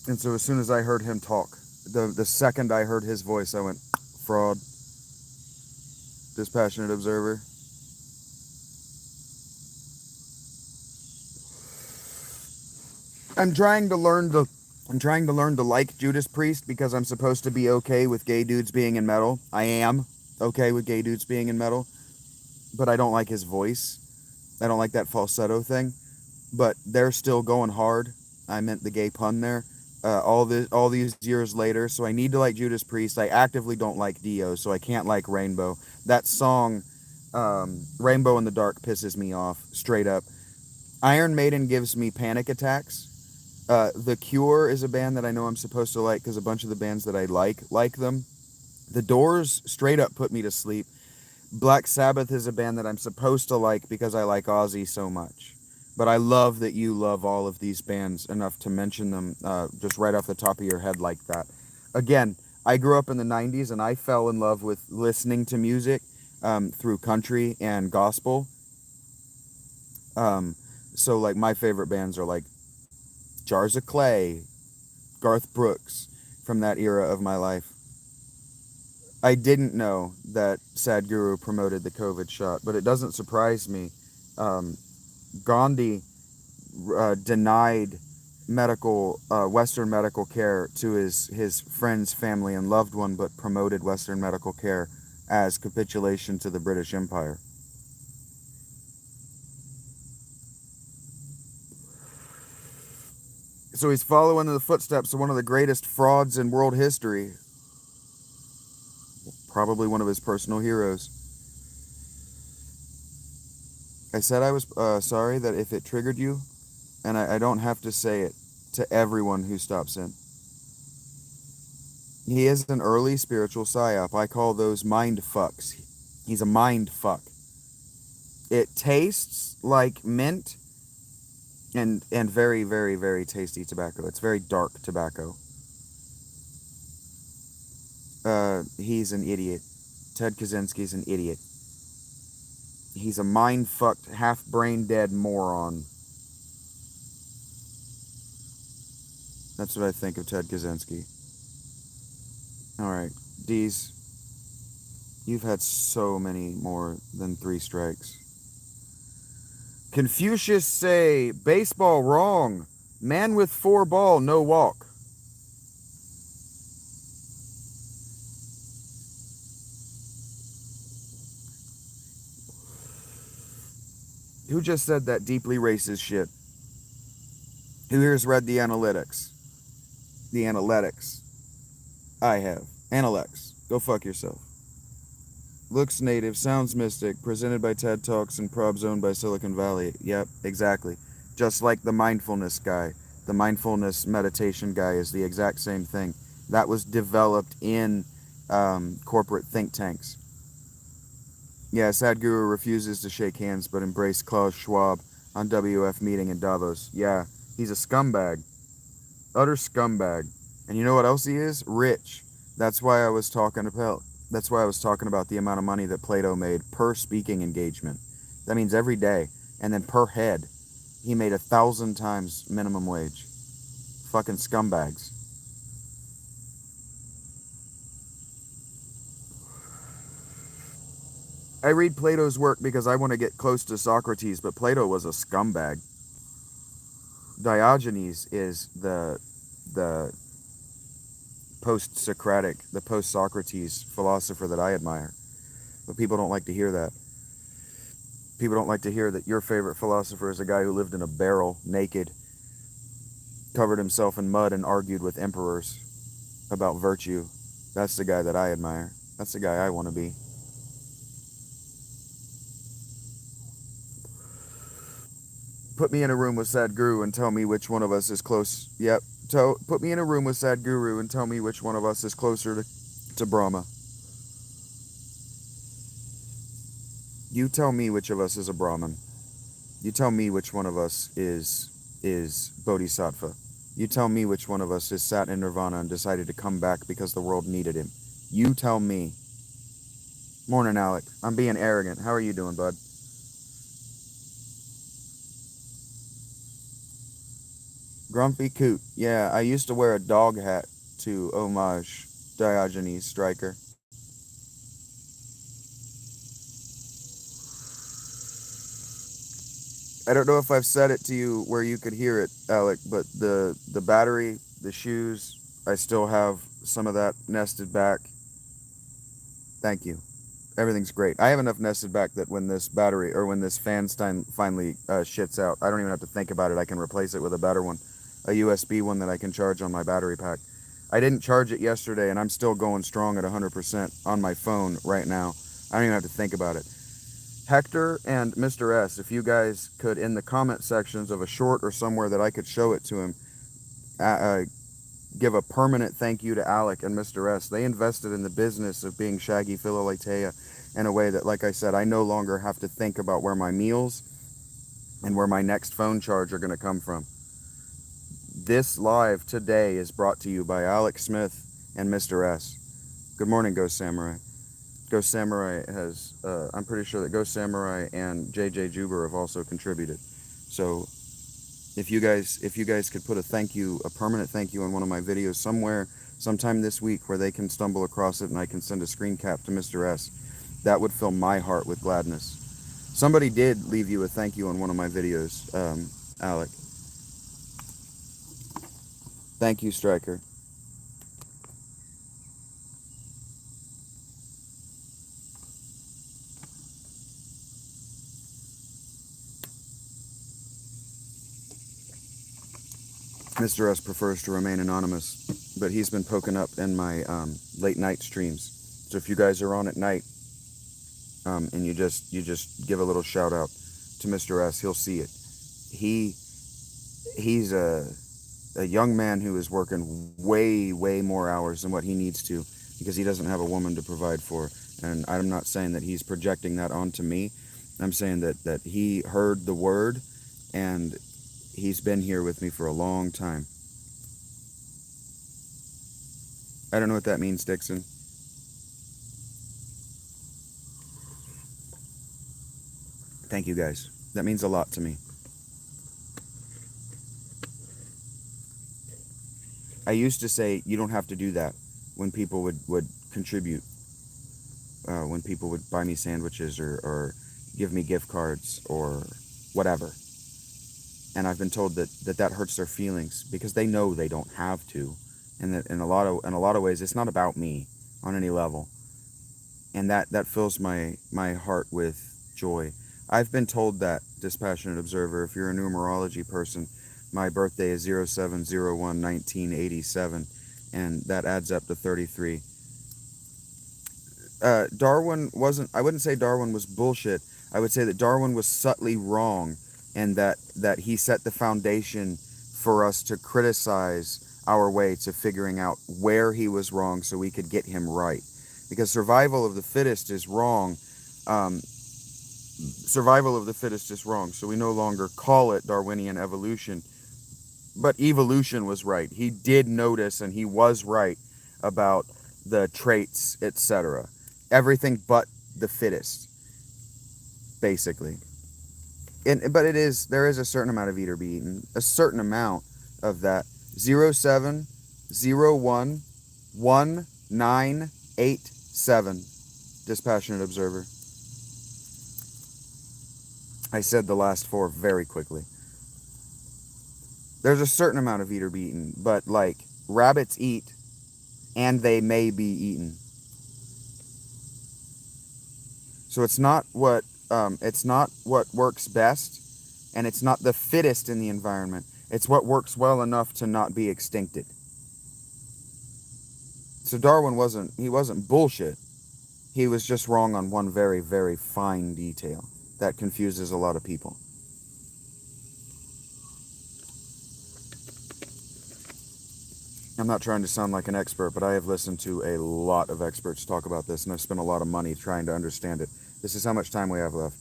and so as soon as I heard him talk, the second I heard his voice, I went, fraud. Dispassionate observer. I'm trying to learn to like Judas Priest because I'm supposed to be okay with gay dudes being in metal. I am okay with gay dudes being in metal, but I don't like his voice. I don't like that falsetto thing. But they're still going hard. I meant the gay pun there. All these years later, so I need to like Judas Priest. I actively don't like Dio, so I can't like Rainbow. That song, Rainbow in the Dark, pisses me off straight up. Iron Maiden gives me panic attacks. The Cure is a band that I know I'm supposed to like because a bunch of the bands that I like them. The Doors straight up put me to sleep. Black Sabbath is a band that I'm supposed to like because I like Ozzy so much. But I love that you love all of these bands enough to mention them just right off the top of your head like that. Again, I grew up in the 90s and I fell in love with listening to music through country and gospel. So like my favorite bands are like Jars of Clay, Garth Brooks, from that era of my life. I didn't know that Sad Guru promoted the COVID shot, but it doesn't surprise me. Gandhi denied Western medical care to his friends, family, and loved one, but promoted Western medical care as capitulation to the British Empire. So he's following in the footsteps of one of the greatest frauds in world history. Probably one of his personal heroes. I said I was sorry that if it triggered you, and I don't have to say it to everyone who stops in. He is an early spiritual psyop. I call those mind fucks. He's a mind fuck. It tastes like mint and very, very, very tasty tobacco. It's very dark tobacco. He's an idiot. Ted Kaczynski's an idiot. He's a mind-fucked, half-brain-dead moron. That's what I think of Ted Kaczynski. Alright, D's, you've had so many more than 3 strikes. Confucius say, baseball wrong. Man with 4 ball, no walk. Who just said that deeply racist shit? Who here's read the analytics? The analytics. I have. Analytics. Go fuck yourself. Looks native, sounds mystic, presented by TED Talks and probs owned by Silicon Valley. Yep, exactly. Just like the mindfulness guy. The mindfulness meditation guy is the exact same thing. That was developed in corporate think tanks. Yeah, Sadhguru refuses to shake hands but embraced Klaus Schwab on WF meeting in Davos. Yeah, he's a scumbag. Utter scumbag. And you know what else he is? Rich. That's why I was talking about the amount of money that Plato made per speaking engagement. That means every day. And then per head, he made 1,000 times minimum wage. Fucking scumbags. I read Plato's work because I want to get close to Socrates, but Plato was a scumbag. Diogenes is the post-Socratic, the post-Socrates philosopher that I admire. But people don't like to hear that. People don't like to hear that your favorite philosopher is a guy who lived in a barrel, naked, covered himself in mud, and argued with emperors about virtue. That's the guy that I admire. That's the guy I want to be. Put me in a room with Sadhguru and tell me which one of us is close. Yep. Put me in a room with Sadhguru and tell me which one of us is closer to Brahma. You tell me which of us is a Brahmin. You tell me which one of us is Bodhisattva. You tell me which one of us is sat in Nirvana and decided to come back because the world needed him. You tell me. Morning, Alec. I'm being arrogant. How are you doing, bud? Grumpy Coot. Yeah, I used to wear a dog hat to homage Diogenes Stryker. I don't know if I've said it to you where you could hear it, Alec, but the battery, the shoes, I still have some of that nested back. Thank you. Everything's great. I have enough nested back that when this battery or when this fan finally shits out, I don't even have to think about it. I can replace it with a better one, a USB one that I can charge on my battery pack. I didn't charge it yesterday, and I'm still going strong at 100% on my phone right now. I don't even have to think about it. Hector and Mr. S, if you guys could, in the comment sections of a short or somewhere that I could show it to him, give a permanent thank you to Alec and Mr. S. They invested in the business of being Shaggy Philolaitea in a way that, like I said, I no longer have to think about where my meals and where my next phone charge are going to come from. This live today is brought to you by Alec Smith and Mr. S. Good morning, Ghost Samurai. Ghost Samurai has, I'm pretty sure that Ghost Samurai and JJ Juber have also contributed. So if you guys could put a permanent thank you on one of my videos somewhere, sometime this week where they can stumble across it and I can send a screen cap to Mr. S, that would fill my heart with gladness. Somebody did leave you a thank you on one of my videos, Alec. Thank you, Stryker. Mr. S prefers to remain anonymous, but he's been poking up in my late night streams. So if you guys are on at night, and you just give a little shout out to Mr. S, he'll see it. He's a young man who is working way more hours than what he needs to because he doesn't have a woman to provide for. And I'm not saying that he's projecting that onto me. I'm saying that he heard the word, and he's been here with me for a long time. I don't know what that means, Dixon. Thank you guys. That means a lot to me. I used to say you don't have to do that when people would contribute, when people would buy me sandwiches or give me gift cards or whatever. And I've been told that hurts their feelings because they know they don't have to, and that in a lot of ways it's not about me on any level, and that fills my heart with joy. I've been told that, dispassionate observer, if you're a numerology person, my birthday is 07/01/1987, and that adds up to 33. Darwin wasn't, I wouldn't say Darwin was bullshit. I would say that Darwin was subtly wrong, and that he set the foundation for us to criticize our way to figuring out where he was wrong so we could get him right. Because survival of the fittest is wrong. Survival of the fittest is wrong, so we no longer call it Darwinian evolution. But evolution was right. He did notice, and he was right about the traits, etc. Everything but the fittest, basically. But there is a certain amount of eat or be eaten, a certain amount of that. 07/01/1987, dispassionate observer. I said the last four very quickly. There's a certain amount of eat or be eaten, but like rabbits eat and they may be eaten. So it's not what works best, and it's not the fittest in the environment. It's what works well enough to not be extincted. So Darwin wasn't bullshit. He was just wrong on one very, very fine detail that confuses a lot of people. I'm not trying to sound like an expert, but I have listened to a lot of experts talk about this, and I've spent a lot of money trying to understand it. This is how much time we have left,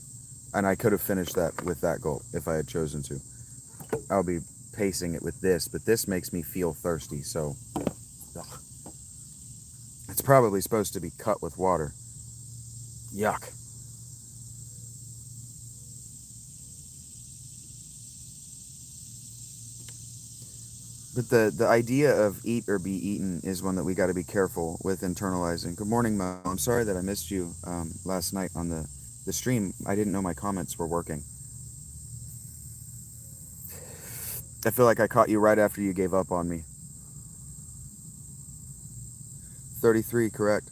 and I could have finished that with that goal if I had chosen to. I'll be pacing it with this, but this makes me feel thirsty, so ugh. It's probably supposed to be cut with water. Yuck. But the idea of eat or be eaten is one that we got to be careful with internalizing. Good morning, Mo. I'm sorry that I missed you last night on the stream. I didn't know my comments were working. I feel like I caught you right after you gave up on me. 33, correct?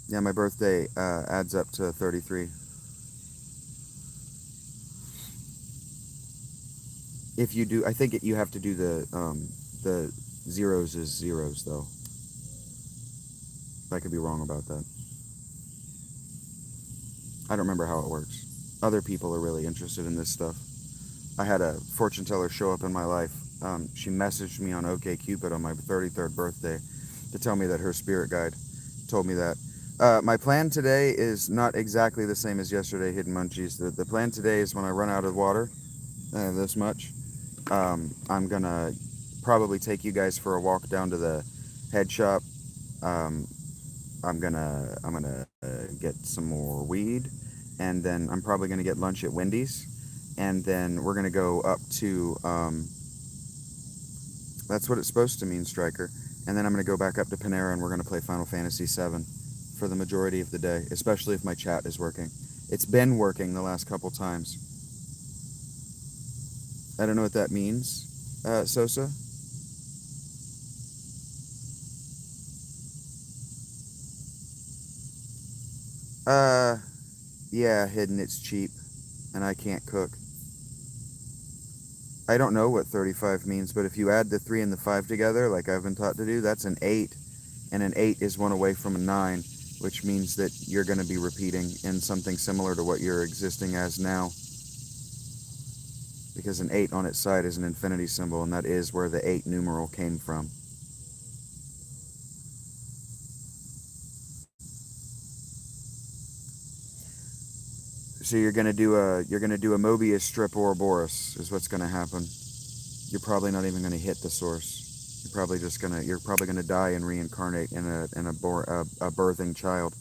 Yeah, my birthday adds up to 33. If you do, I think you have to do the zeros as zeros, though. I could be wrong about that. I don't remember how it works. Other people are really interested in this stuff. I had a fortune teller show up in my life. She messaged me on OkCupid on my 33rd birthday to tell me that her spirit guide told me that. My plan today is not exactly the same as yesterday, Hidden Munchies. The plan today is when I run out of water, this much, I'm gonna probably take you guys for a walk down to the head shop. Um, I'm gonna get some more weed, and then I'm probably gonna get lunch at Wendy's, and then we're gonna go up to that's what it's supposed to mean, Striker. And then I'm gonna go back up to Panera, and we're gonna play Final Fantasy VII for the majority of the day, especially if my chat is working. It's been working the last couple times. I don't know what that means, Sosa. Uh, yeah, Hidden, it's cheap, and I can't cook. I don't know what 35 means, but if you add the 3 and the 5 together, like I've been taught to do, that's an 8, and an 8 is one away from a 9, which means that you're going to be repeating in something similar to what you're existing as now. Because an 8 on its side is an infinity symbol, and that is where the 8 numeral came from. So you're gonna do a Mobius strip Ouroboros is what's gonna happen. You're probably not even gonna hit the source. You're probably gonna die and reincarnate in a birthing child.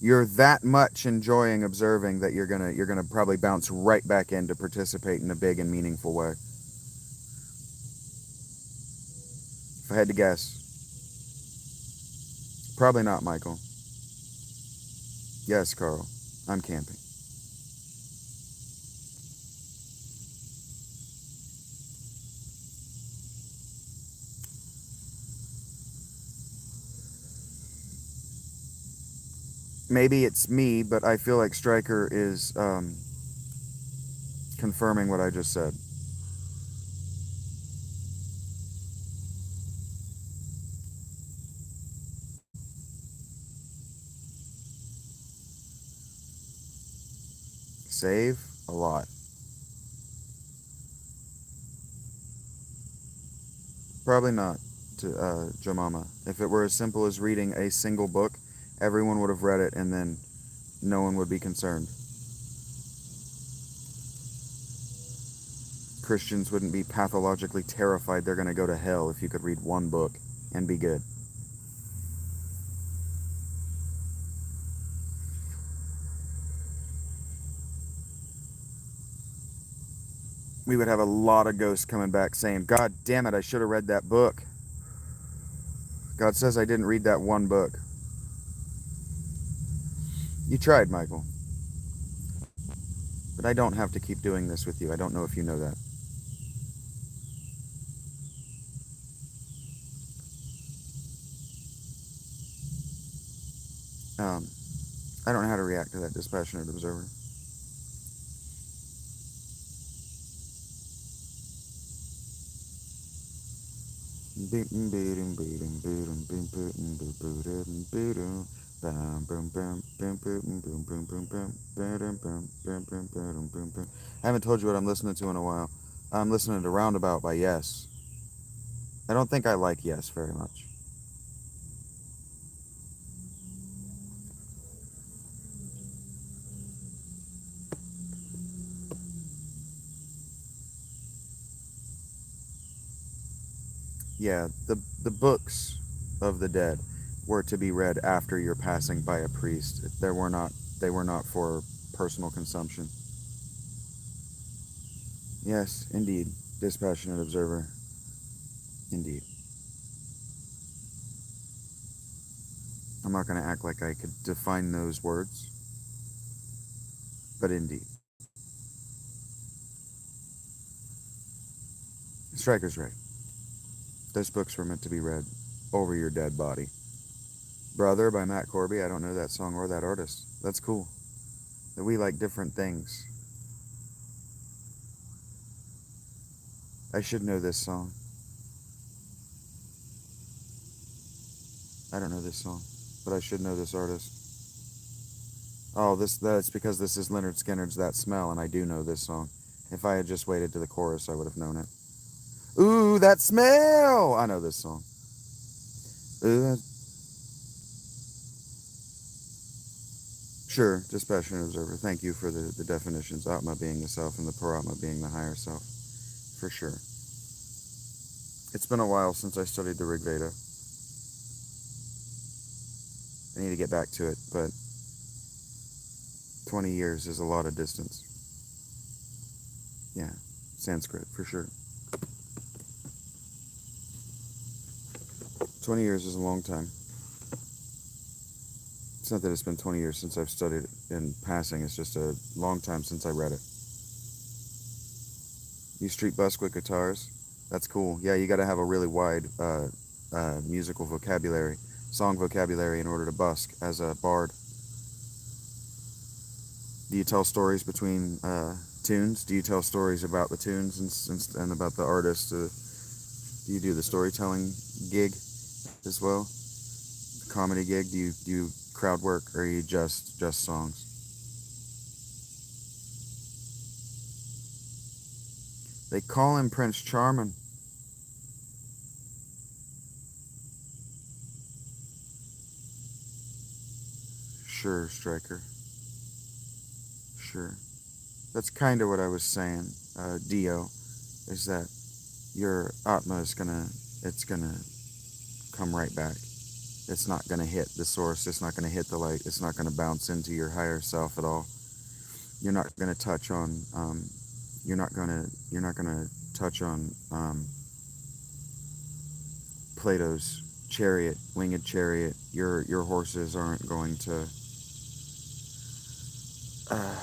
You're that much enjoying observing that you're gonna probably bounce right back in to participate in a big and meaningful way. If I had to guess, probably not, Michael. Yes, Carl. I'm camping. Maybe it's me, but I feel like Stryker is confirming what I just said. Save a lot. Probably not, to Jemama. If it were as simple as reading a single book, everyone would have read it and then no one would be concerned. Christians wouldn't be pathologically terrified they're going to go to hell if you could read one book and be good. We would have a lot of ghosts coming back saying, God damn it, I should have read that book. God says I didn't read that one book. You tried, Michael. But I don't have to keep doing this with you. I don't know if you know that. Um, I don't know how to react to that dispassionate observer. I haven't told you what I'm listening to in a while. I'm listening to Roundabout by Yes. I don't think I like Yes very much. Yeah, the books of the dead were to be read after your passing by a priest. They were not for personal consumption. Yes, indeed, dispassionate observer. Indeed. I'm not going to act like I could define those words, but indeed. Stryker's right. Those books were meant to be read over your dead body. Brother by Matt Corby. I don't know that song or that artist. That's cool. That we like different things. I should know this song. I don't know this song, but I should know this artist. Oh, that's because this is Leonard Skinner's That Smell, and I do know this song. If I had just waited to the chorus, I would have known it. Ooh, that smell! I know this song. Ooh, sure, dispassionate observer. Thank you for the definitions. Atma being the self and the Paratma being the higher self. For sure. It's been a while since I studied the Rig Veda. I need to get back to it, but 20 years is a lot of distance. Yeah, Sanskrit, for sure. 20 years is a long time. It's not that it's been 20 years since I've studied it in passing, it's just a long time since I read it. You street busk with guitars? That's cool. Yeah, you gotta have a really wide musical vocabulary, song vocabulary in order to busk as a bard. Do you tell stories between tunes? Do you tell stories about the tunes and about the artist? Do you do the storytelling gig as well? The comedy gig? Do you crowd work, or are you just songs? They call him Prince Charming. Sure, Stryker. sure. That's kind of what I was saying, Dio, is that your Atma is it's gonna come right back. It's not gonna hit the source. It's not gonna hit the light. It's not gonna bounce into your higher self at all. You're not gonna touch on. You're not gonna touch on Plato's chariot, winged chariot. Your horses aren't going to uh,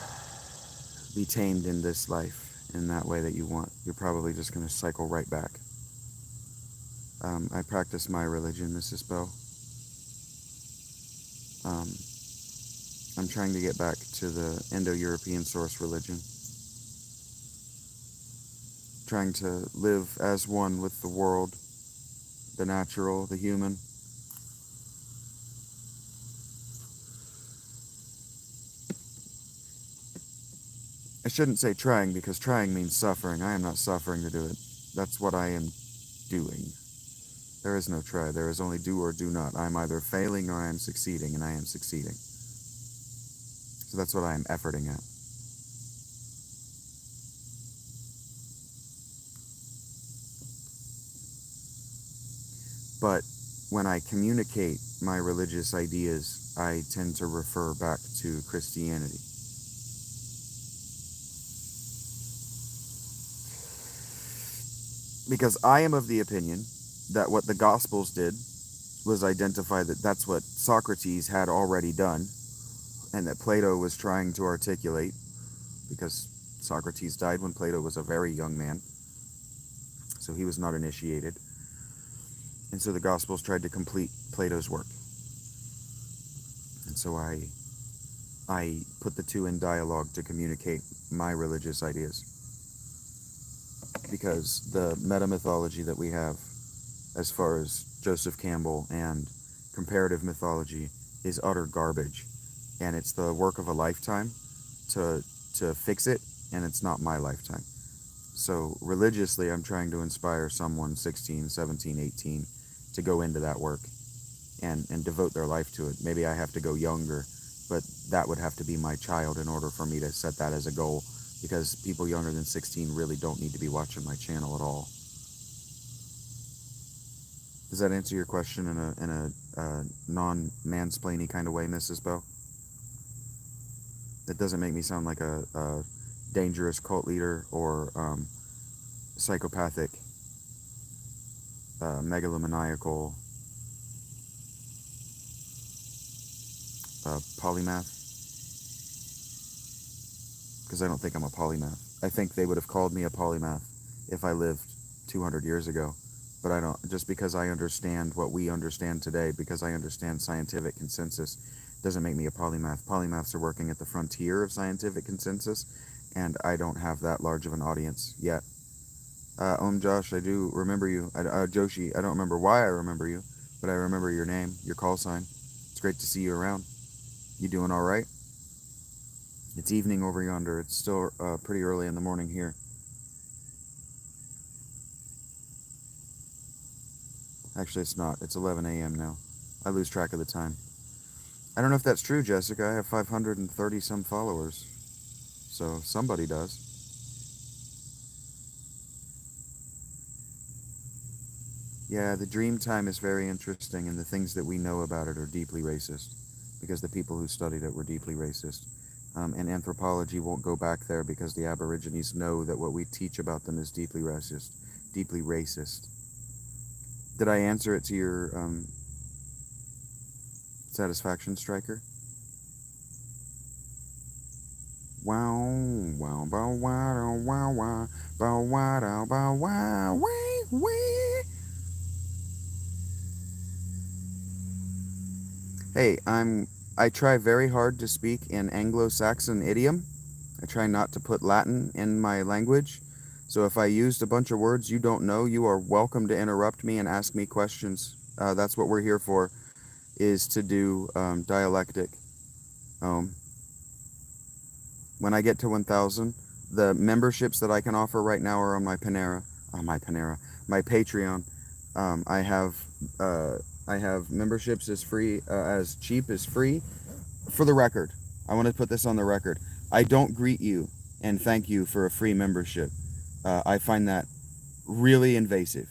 be tamed in this life in that way that you want. You're probably just going to cycle right back. I practice my religion, Mrs. Bell. Um, I'm trying to get back to the Indo-European source religion. Trying to live as one with the world, the natural, the human. I shouldn't say trying because trying means suffering. I am not suffering to do it. That's what I am doing. There is no try. There is only do or do not. I am either failing or I am succeeding, and I am succeeding. So that's what I am efforting at. But when I communicate my religious ideas, I tend to refer back to Christianity. Because I am of the opinion that what the Gospels did was identify that that's what Socrates had already done, and that Plato was trying to articulate, because Socrates died when Plato was a very young man, so he was not initiated. And so the Gospels tried to complete Plato's work. And so I put the two in dialogue to communicate my religious ideas. Because the meta-mythology that we have, as far as Joseph Campbell and comparative mythology, is utter garbage. And it's the work of a lifetime to fix it, and it's not my lifetime. So religiously, I'm trying to inspire someone 16, 17, 18 to go into that work and devote their life to it. Maybe I have to go younger, but that would have to be my child in order for me to set that as a goal, because people younger than 16 really don't need to be watching my channel at all. Does that answer your question in a non-mansplaining kind of way, Mrs. Bell? That doesn't make me sound like a dangerous cult leader or psychopathic, megalomaniacal polymath? Because I don't think I'm a polymath. I think they would have called me a polymath if I lived 200 years ago. But I don't, just because I understand what we understand today, because I understand scientific consensus, doesn't make me a polymath. Polymaths are working at the frontier of scientific consensus, and I don't have that large of an audience yet. Josh, I do remember you. Joshi, I don't remember why I remember you, but I remember your name, your call sign. It's great to see you around. You doing all right? It's evening over yonder. It's still pretty early in the morning here. Actually, it's not. It's 11 a.m. now. I lose track of the time. I don't know if that's true, Jessica. I have 530 some followers. So somebody does. Yeah, the dream time is very interesting, and the things that we know about it are deeply racist, because the people who studied it were deeply racist. And anthropology won't go back there because the Aborigines know that what we teach about them is deeply racist. Deeply racist. Did I answer it to your satisfaction, Striker? Wow, wow, bow, wow, wow, wow, bow, wow, bow, wow, wee, wee. Hey, I try very hard to speak in Anglo-Saxon idiom. I try not to put Latin in my language. So if I used a bunch of words you don't know, you are welcome to interrupt me and ask me questions. That's what we're here for, is to do dialectic. When I get to 1,000, the memberships that I can offer right now are on my Panera. My Patreon. Um, I have uh, I have memberships as free, as cheap as free. For the record, I want to put this on the record. I don't greet you and thank you for a free membership. I find that really invasive.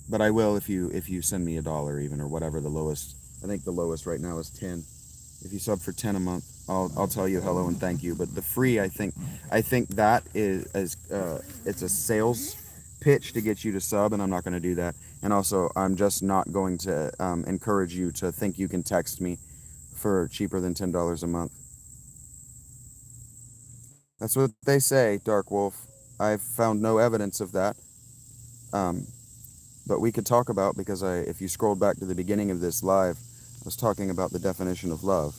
But I will if you send me $1 even, or whatever the lowest. I think the lowest right now is 10. If you sub for 10 a month, I'll tell you hello and thank you. But the free, I think that is it's a sales pitch to get you to sub, and I'm not going to do that. And also, I'm just not going to encourage you to think you can text me for cheaper than $10 a month. That's what they say, Dark Wolf. I've found no evidence of that. Um, but we could talk about, because if you scrolled back to the beginning of this live, I was talking about the definition of love.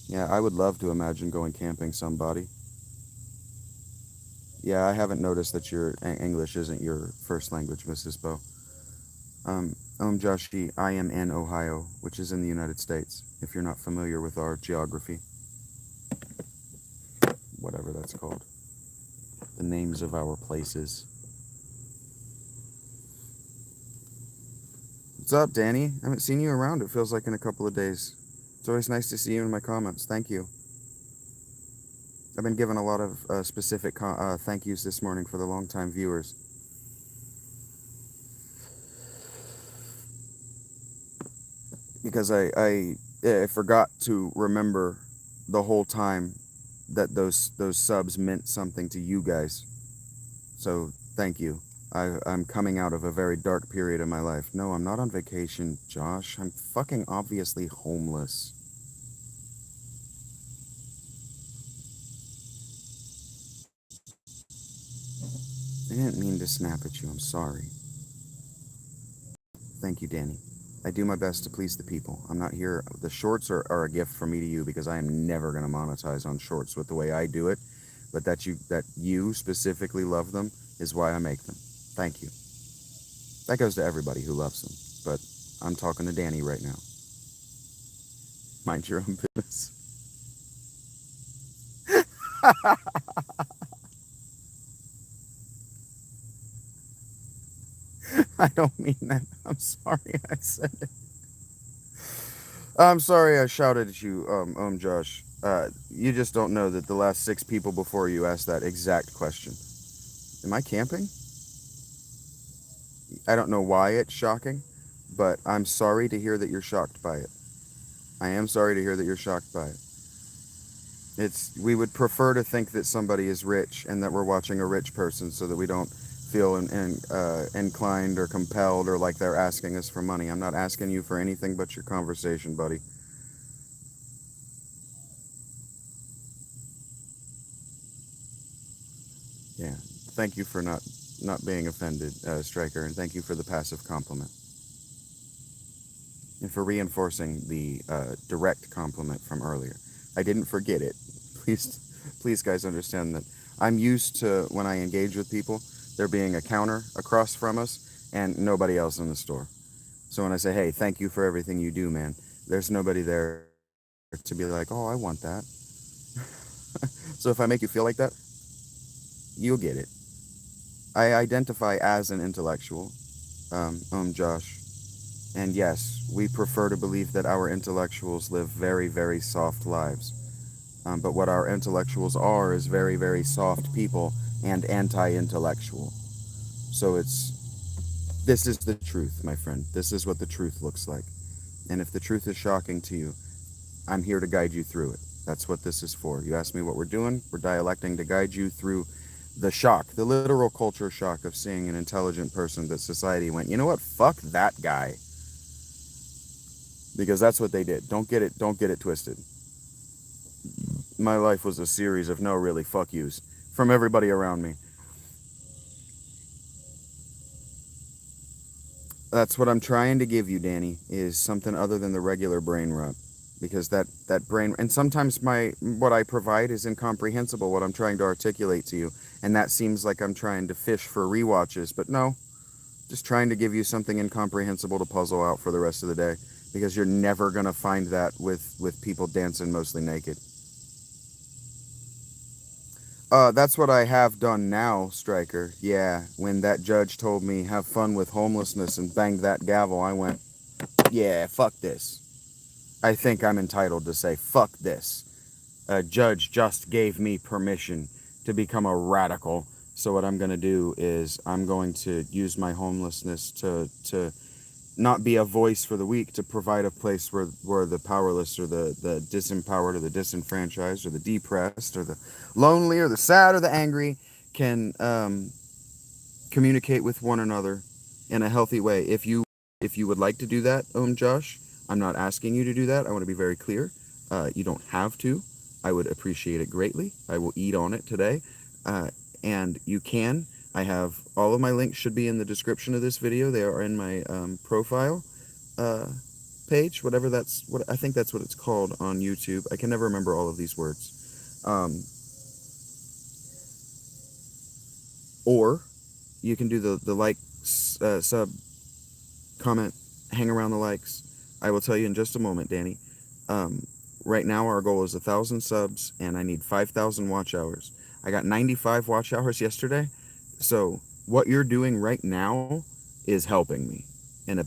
Yeah, I would love to imagine going camping somebody. Yeah, I haven't noticed that your English isn't your first language, Mrs. Bo. Joshi, I am in Ohio, which is in the United States, if you're not familiar with our geography, whatever that's called. The names of our places. What's up, Danny? I haven't seen you around, it feels like, in a couple of days. It's always nice to see you in my comments. Thank you. I've been given a lot of specific thank yous this morning for the long-time viewers. Because I forgot to remember the whole time that those subs meant something to you guys. So thank you. I'm coming out of a very dark period in my life. No, I'm not on vacation, Josh. I'm fucking obviously homeless. I didn't mean to snap at you. I'm sorry. Thank you, Danny. I do my best to please the people. I'm not here. The shorts are a gift from me to you, because I am never going to monetize on shorts with the way I do it. But that you specifically love them is why I make them. Thank you. That goes to everybody who loves them. But I'm talking to Danny right now. Mind your own business. I don't mean that. I'm sorry I said it. I'm sorry I shouted at you, Josh. You just don't know that the last 6 people before you asked that exact question. Am I camping? I don't know why it's shocking, but I'm sorry to hear that you're shocked by it. I am sorry to hear that you're shocked by it. We would prefer to think that somebody is rich and that we're watching a rich person, so that we don't feel inclined or compelled, or like they're asking us for money. I'm not asking you for anything but your conversation, buddy. Yeah. Thank you for not being offended, Striker, and thank you for the passive compliment, and for reinforcing the direct compliment from earlier. I didn't forget it. Please, please, guys, understand that I'm used to, when I engage with people, there being a counter across from us and nobody else in the store. So when I say, "Hey, thank you for everything you do, man," there's nobody there to be like, "Oh, I want that." So if I make you feel like that, you'll get it. I identify as an intellectual, Josh. And yes, we prefer to believe that our intellectuals live very, very soft lives. But what our intellectuals are is very, very soft people and anti-intellectual. So this is the truth, my friend. This is what the truth looks like. And if the truth is shocking to you, I'm here to guide you through it. That's what this is for. You asked me what we're doing. We're dialecting to guide you through the shock, the literal culture shock of seeing an intelligent person that society went, you know what, fuck that guy. Because that's what they did. Don't get it twisted. My life was a series of no really fuck yous from everybody around me. That's what I'm trying to give you, Danny, is something other than the regular brain rot. Because that brain, and sometimes what I provide is incomprehensible, what I'm trying to articulate to you, and that seems like I'm trying to fish for rewatches, but no, just trying to give you something incomprehensible to puzzle out for the rest of the day, because you're never going to find that with people dancing mostly naked. That's what I have done now, Striker. Yeah, when that judge told me have fun with homelessness and banged that gavel, I went, yeah, fuck this. I think I'm entitled to say, fuck this. A judge just gave me permission to become a radical. So what I'm going to do is I'm going to use my homelessness to not be a voice for the weak, to provide a place where the powerless or the disempowered or the disenfranchised or the depressed or the lonely or the sad or the angry can communicate with one another in a healthy way. If you would like to do that, Josh, I'm not asking you to do that. I want to be very clear. You don't have to. I would appreciate it greatly. I will eat on it today, and you can. I have all of my links should be in the description of this video. They are in my profile uh, page, whatever that's what I think that's what it's called on YouTube. I can never remember all of these words. Or you can do the like, sub, comment, hang around the likes. I will tell you in just a moment, Danny. Um, right now our goal is 1,000 subs and I need 5,000 watch hours. I got 95 watch hours yesterday. So what you're doing right now is helping me in a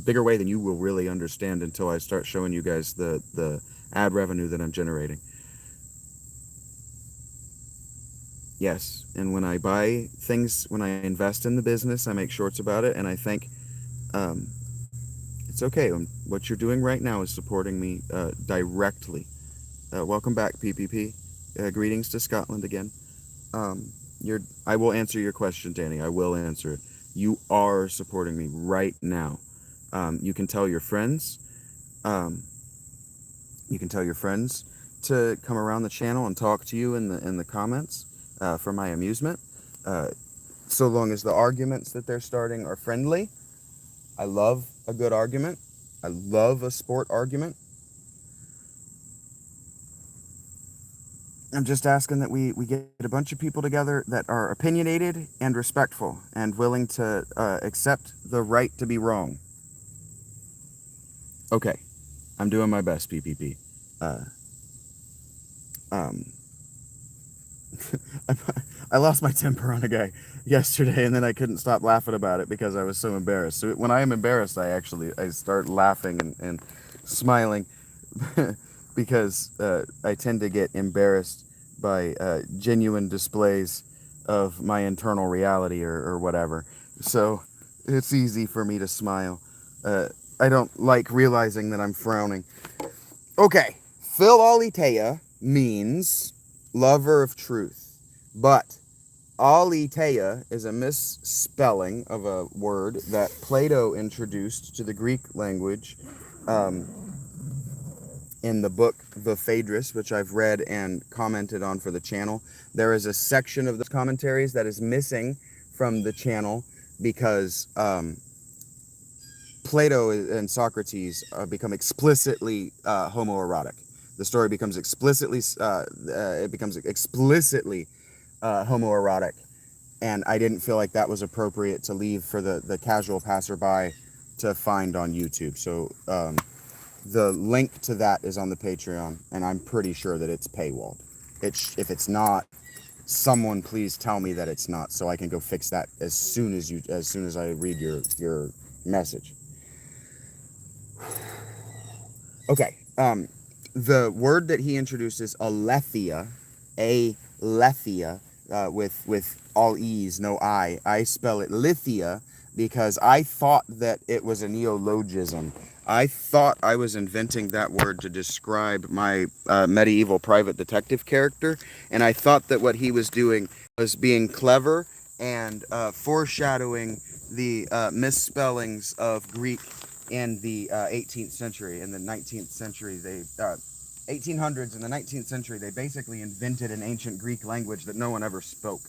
bigger way than you will really understand until I start showing you guys the ad revenue that I'm generating. Yes, and when I buy things, when I invest in the business, I make shorts about it, and I think um, it's okay. What you're doing right now is supporting me directly. Welcome back, PPP. Greetings to Scotland again. I will answer your question, Danny. I will answer it. You are supporting me right now. You can tell your friends. Um, you can tell your friends to come around the channel and talk to you in the comments for my amusement. Uh, so long as the arguments that they're starting are friendly. I love a good argument. I love a sport argument. I'm just asking that we get a bunch of people together that are opinionated and respectful and willing to accept the right to be wrong. Okay, I'm doing my best, PPP. Uh, um, I lost my temper on a guy yesterday, and then I couldn't stop laughing about it because I was so embarrassed. So when I am embarrassed, I start laughing and smiling because I tend to get embarrassed by genuine displays of my internal reality or whatever. So it's easy for me to smile. I don't like realizing that I'm frowning. Okay, Phil Aletheia means lover of truth, but Aletheia is a misspelling of a word that Plato introduced to the Greek language um, in the book The Phaedrus, which I've read and commented on for the channel. There is a section of the commentaries that is missing from the channel because Plato and Socrates become explicitly homoerotic. The story becomes explicitly homoerotic, and I didn't feel like that was appropriate to leave for the casual passerby to find on YouTube. So the link to that is on the Patreon, and I'm pretty sure that it's paywalled. If it's not, someone please tell me that it's not, so I can go fix that as soon as I read your message. Okay. The word that he introduced is aletheia, with all e's, no I. I spell it lithia because I thought that it was a neologism. I thought I was inventing that word to describe my medieval private detective character, and I thought that what he was doing was being clever and foreshadowing the misspellings of Greek in the 18th century. In the 19th century, 1800s and the 19th century, they basically invented an ancient Greek language that no one ever spoke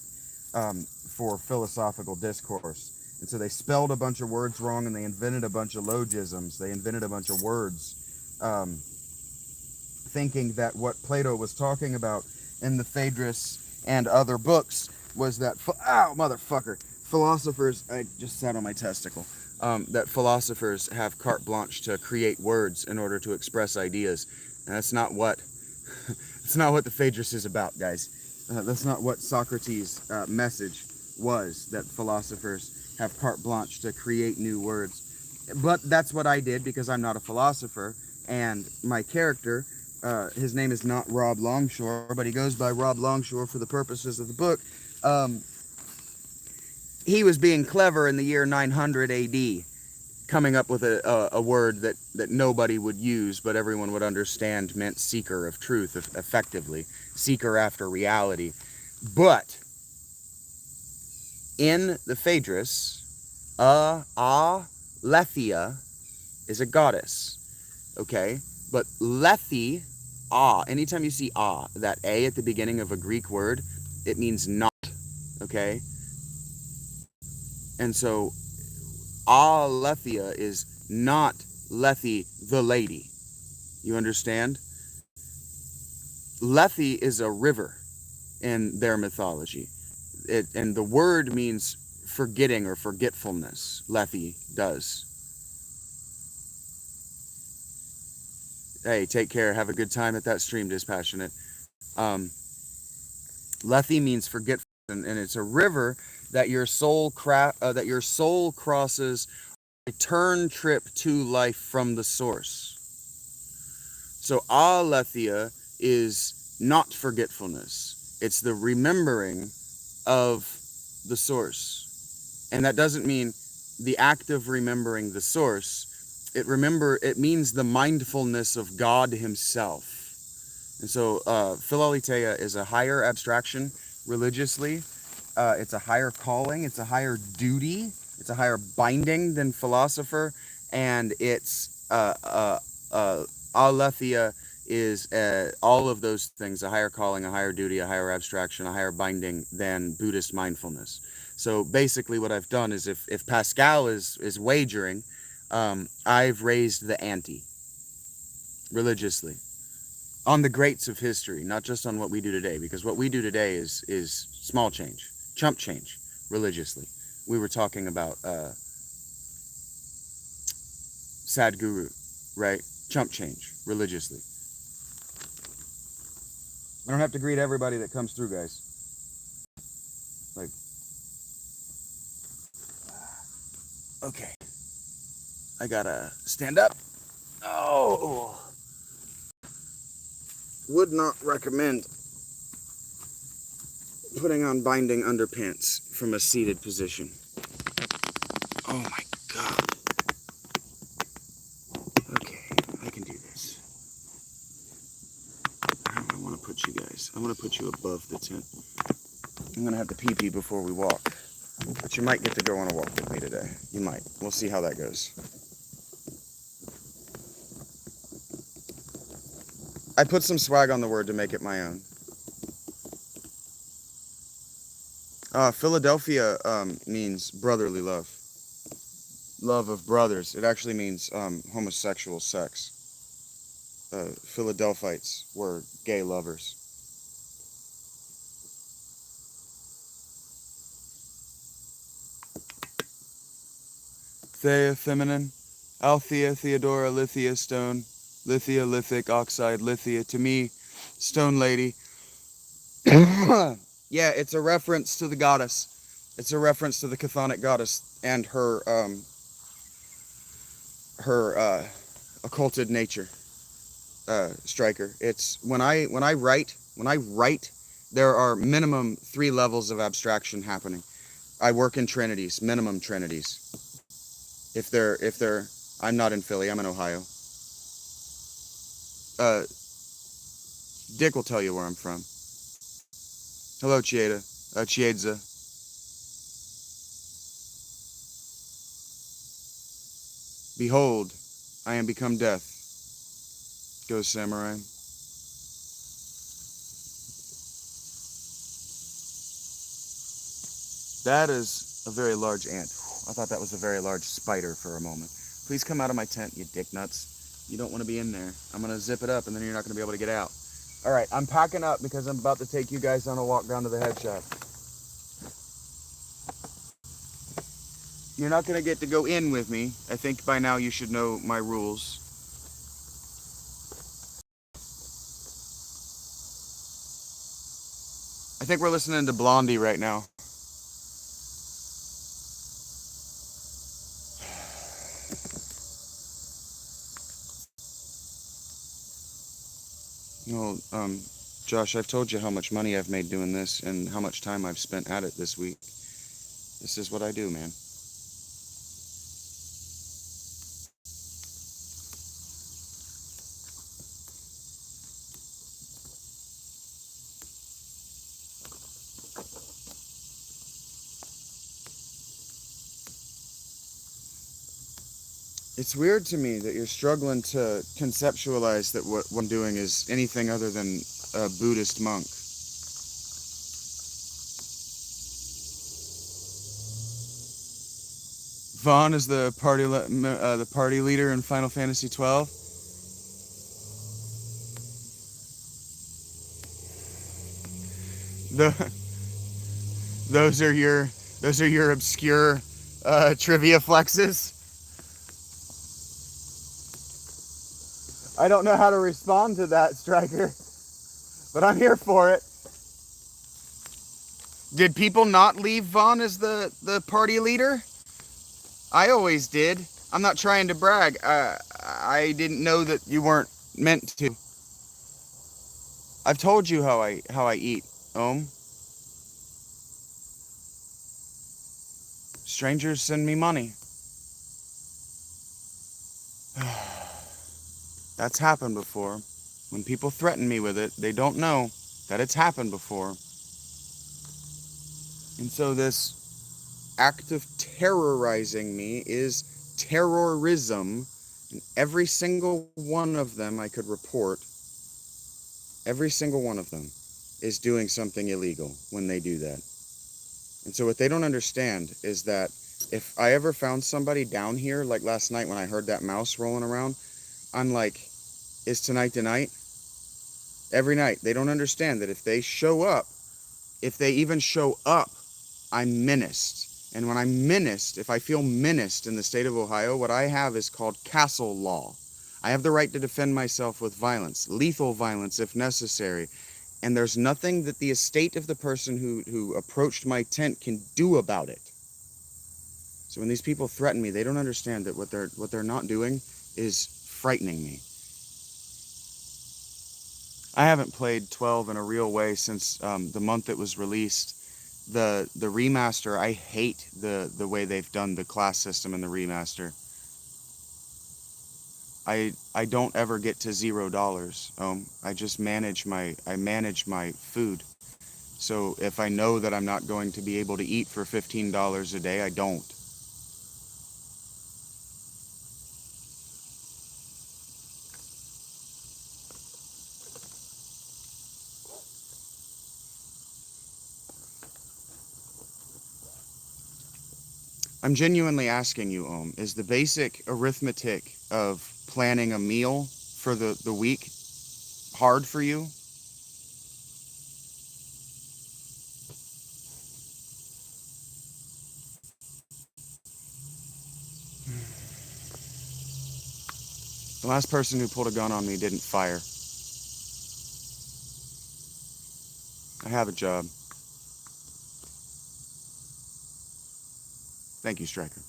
for philosophical discourse. And so they spelled a bunch of words wrong, and they invented a bunch of logisms. They invented a bunch of words, thinking that what Plato was talking about in the Phaedrus and other books was that, ow, motherfucker, philosophers, I just sat on my testicle, that philosophers have carte blanche to create words in order to express ideas. And that's not what that's not what the Phaedrus is about, guys. That's not what Socrates' message was, that philosophers have carte blanche to create new words. But that's what I did because I'm not a philosopher. And my character, his name is not Rob Longshore, but he goes by Rob Longshore for the purposes of the book. Um, he was being clever in the year 900 AD, coming up with a word that nobody would use, but everyone would understand meant seeker of truth, effectively. Seeker after reality. But in the Phaedrus, Lethia is a goddess, okay? But Lethi, anytime you see that A at the beginning of a Greek word, it means not, okay? And so Lethia is not Lethi the lady. You understand? Lethi is a river in their mythology. And the word means forgetting or forgetfulness. Lethi does. Hey, take care. Have a good time at that stream, Dispassionate. Lethi means forgetfulness, and it's a river that your soul crosses a return trip to life from the source. So Aletheia is not forgetfulness. It's the remembering of the source. And that doesn't mean the act of remembering the source. It means the mindfulness of God himself. And so Philaletheia is a higher abstraction religiously. It's a higher calling. It's a higher duty. It's a higher binding than philosopher. And it's Aletheia is all of those things, a higher calling, a higher duty, a higher abstraction, a higher binding than Buddhist mindfulness. So basically what I've done is if Pascal is wagering, I've raised the ante religiously on the greats of history, not just on what we do today, because what we do today is small change, chump change religiously. We were talking about Sadhguru, right? Chump change religiously. I don't have to greet everybody that comes through, guys. Like, okay, I gotta stand up. Oh, would not recommend putting on binding underpants from a seated position. Oh my God. Okay, I can do this. I want to put you guys, I want to put you above the tent. I'm going to have to pee-pee before we walk. But you might get to go on a walk with me today. You might. We'll see how that goes. I put some swag on the word to make it my own. Philadelphia means brotherly love. Love of brothers. It actually means homosexual sex. Philadelphites were gay lovers. Thea, feminine. Althea, Theodora, Lithia, stone. Lithia, lithic, oxide, Lithia. To me, stone lady. Yeah, it's a reference to the goddess. It's a reference to the chthonic goddess and her occulted nature. Striker. It's when I write, there are minimum 3 levels of abstraction happening. I work in trinities, minimum trinities. If they're, I'm not in Philly, I'm in Ohio. Dick will tell you where I'm from. Hello, Chieda. Chiedza. Behold, I am become death. Goes Samurai. That is a very large ant. I thought that was a very large spider for a moment. Please come out of my tent, you dick nuts. You don't want to be in there. I'm going to zip it up and then you're not going to be able to get out. All right, I'm packing up because I'm about to take you guys on a walk down to the head shop. You're not going to get to go in with me. I think by now you should know my rules. I think we're listening to Blondie right now. Well, Josh, I've told you how much money I've made doing this and how much time I've spent at it this week. This is what I do, man. It's weird to me that you're struggling to conceptualize that what I'm doing is anything other than a Buddhist monk. Vaughn is the party leader in Final Fantasy 12. The those are your obscure trivia flexes. I don't know how to respond to that, Striker, but I'm here for it. Did people not leave Vaughn as the party leader? I always did. I'm not trying to brag. I didn't know that you weren't meant to. I've told you how I eat, Ohm. Strangers send me money. That's happened before. When people threaten me with it, they don't know that it's happened before. And so this act of terrorizing me is terrorism. And every single one of them I could report, every single one of them is doing something illegal when they do that. And so what they don't understand is that if I ever found somebody down here, like last night when I heard that mouse rolling around, I'm like, is tonight the night? Every night. They don't understand that if they show up, if they even show up, I'm menaced. And when I'm menaced, if I feel menaced in the state of Ohio, what I have is called castle law. I have the right to defend myself with violence, lethal violence if necessary. And there's nothing that the estate of the person who approached my tent can do about it. So when these people threaten me, they don't understand that what they're not doing is frightening me. I haven't played 12 in a real way since the month it was released. The remaster, I hate the way they've done the class system in the remaster. I don't ever get to $0. I just manage my food. So if I know that I'm not going to be able to eat for $15 a day, I don't. I'm genuinely asking you, is the basic arithmetic of planning a meal for the week hard for you? The last person who pulled a gun on me didn't fire. I have a job. Thank you, Stryker.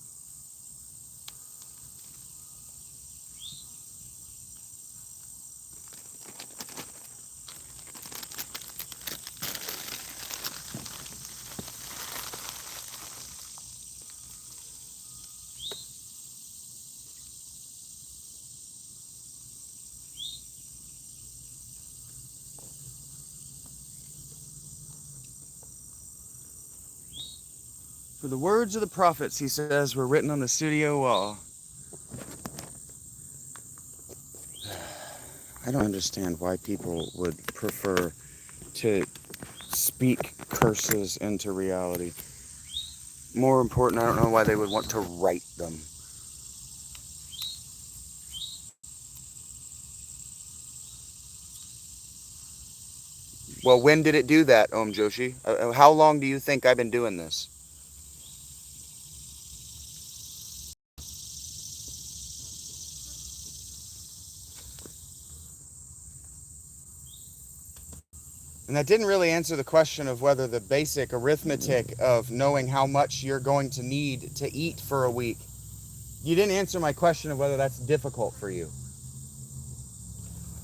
For the words of the prophets, he says, were written on the studio wall. I don't understand why people would prefer to speak curses into reality. More important, I don't know why they would want to write them. Well, when did it do that, Om Joshi? How long do you think I've been doing this? And that didn't really answer the question of whether the basic arithmetic of knowing how much you're going to need to eat for a week. You didn't answer my question of whether that's difficult for you.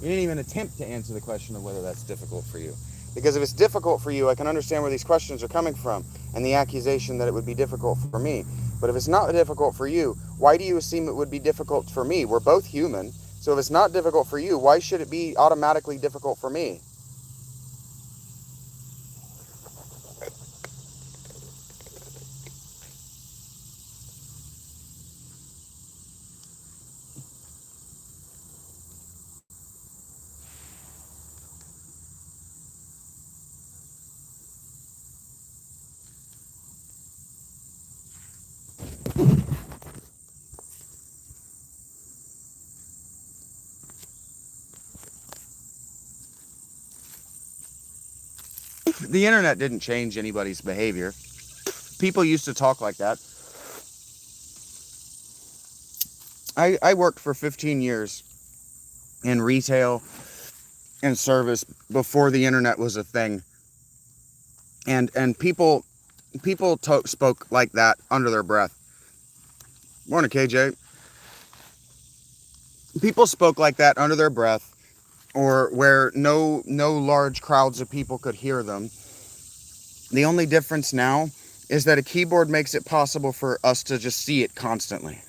You didn't even attempt to answer the question of whether that's difficult for you. Because if it's difficult for you, I can understand where these questions are coming from and the accusation that it would be difficult for me. But if it's not difficult for you, why do you assume it would be difficult for me? We're both human. So if it's not difficult for you, why should it be automatically difficult for me? The internet didn't change anybody's behavior. People used to talk like that. I worked for 15 years in retail and service before the internet was a thing. And people spoke like that under their breath. Morning, KJ. People spoke like that under their breath, or where no large crowds of people could hear them. The only difference now is that a keyboard makes it possible for us to just see it constantly.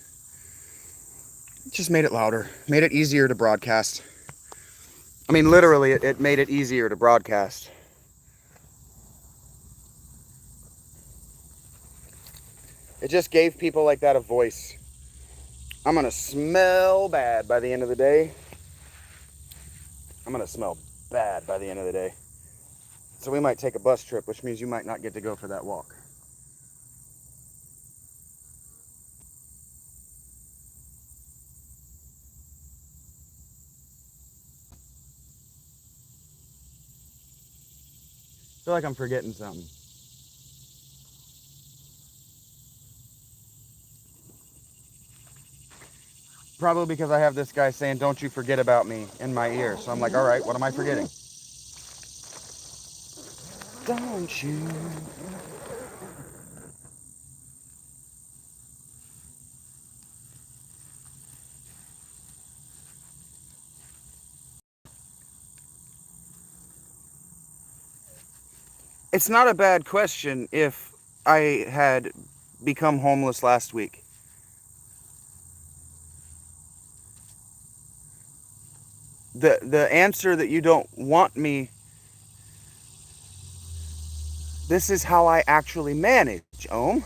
It just made it louder, made it easier to broadcast. I mean, literally, it made it easier to broadcast. It just gave people like that a voice. I'm gonna smell bad by the end of the day. I'm gonna smell bad by the end of the day. So we might take a bus trip, which means you might not get to go for that walk. I feel like I'm forgetting something. Probably because I have this guy saying, "Don't you forget about me," in my ear. So I'm like, all right, what am I forgetting? Don't you? It's not a bad question if I had become homeless last week. The answer that you don't want me, this is how I actually manage, Ohm.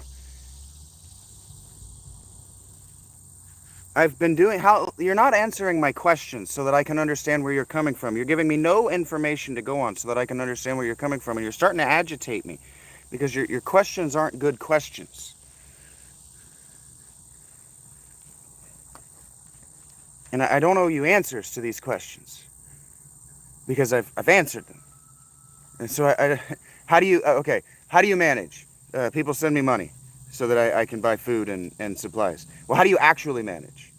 I've been doing how you're not answering my questions so that I can understand where you're coming from. You're giving me no information to go on so that I can understand where you're coming from, and you're starting to agitate me because your questions aren't good questions. And I don't owe you answers to these questions because I've answered them. And so how do you okay? How do you manage? People send me money so that I can buy food and supplies. Well, how do you actually manage?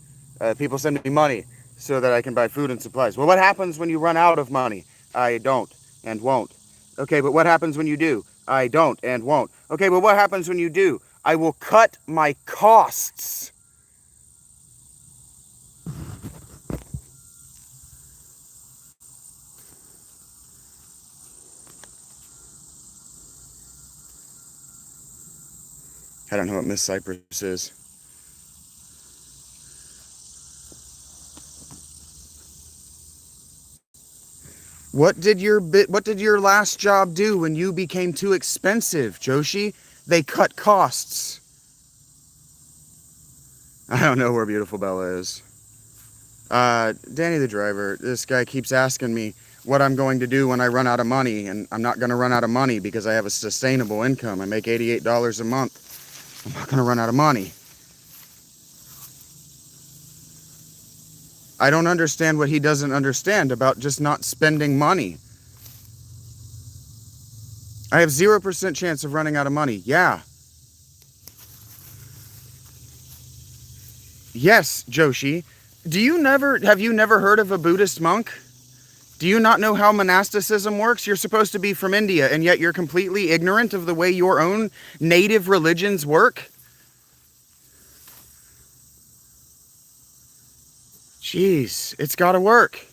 People send me money so that I can buy food and supplies. Well, what happens when you run out of money? I don't and won't. Okay, but what happens when you do? I don't and won't. Okay, but what happens when you do? I will cut my costs. I don't know what Miss Cypress is. What did your last job do when you became too expensive, Joshi? They cut costs. I don't know where Beautiful Bella is. Danny the driver, this guy keeps asking me what I'm going to do when I run out of money, and I'm not going to run out of money because I have a sustainable income. I make $88 a month. I'm not going to run out of money. I don't understand what he doesn't understand about just not spending money. I have 0% chance of running out of money. Yeah. Yes, Joshi. Have you never heard of a Buddhist monk? Do you not know how monasticism works? You're supposed to be from India, and yet you're completely ignorant of the way your own native religions work? Jeez, it's gotta work.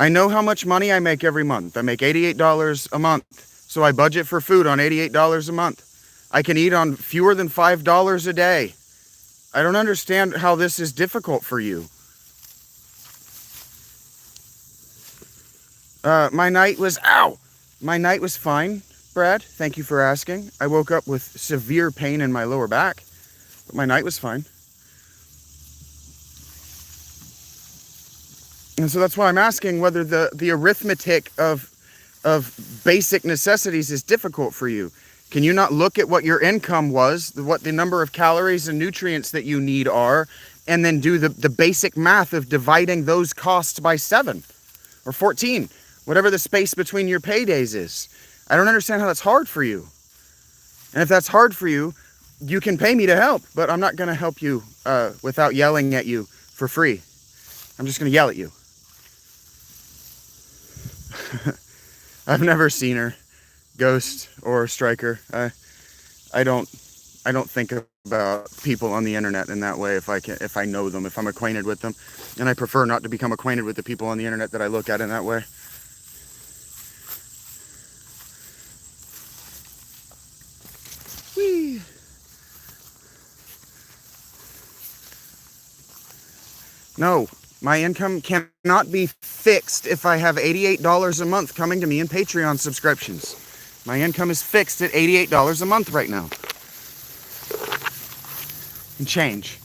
I know how much money I make every month. I make $88 a month. So I budget for food on $88 a month. I can eat on fewer than $5 a day. I don't understand how this is difficult for you. My night was fine, Brad. Thank you for asking. I woke up with severe pain in my lower back, but my night was fine. And so that's why I'm asking whether the arithmetic of basic necessities is difficult for you. Can you not look at what your income was, what the number of calories and nutrients that you need are, and then do the basic math of dividing those costs by 7 or 14, whatever the space between your paydays is? I don't understand how that's hard for you. And if that's hard for you, you can pay me to help, but I'm not going to help you without yelling at you for free. I'm just going to yell at you. I've never seen her, Ghost or Striker. I don't think about people on the internet in that way if I know them, if I'm acquainted with them, and I prefer not to become acquainted with the people on the internet that I look at in that way. Whee! No. My income cannot be fixed if I have $88 a month coming to me in Patreon subscriptions. My income is fixed at $88 a month right now. And change.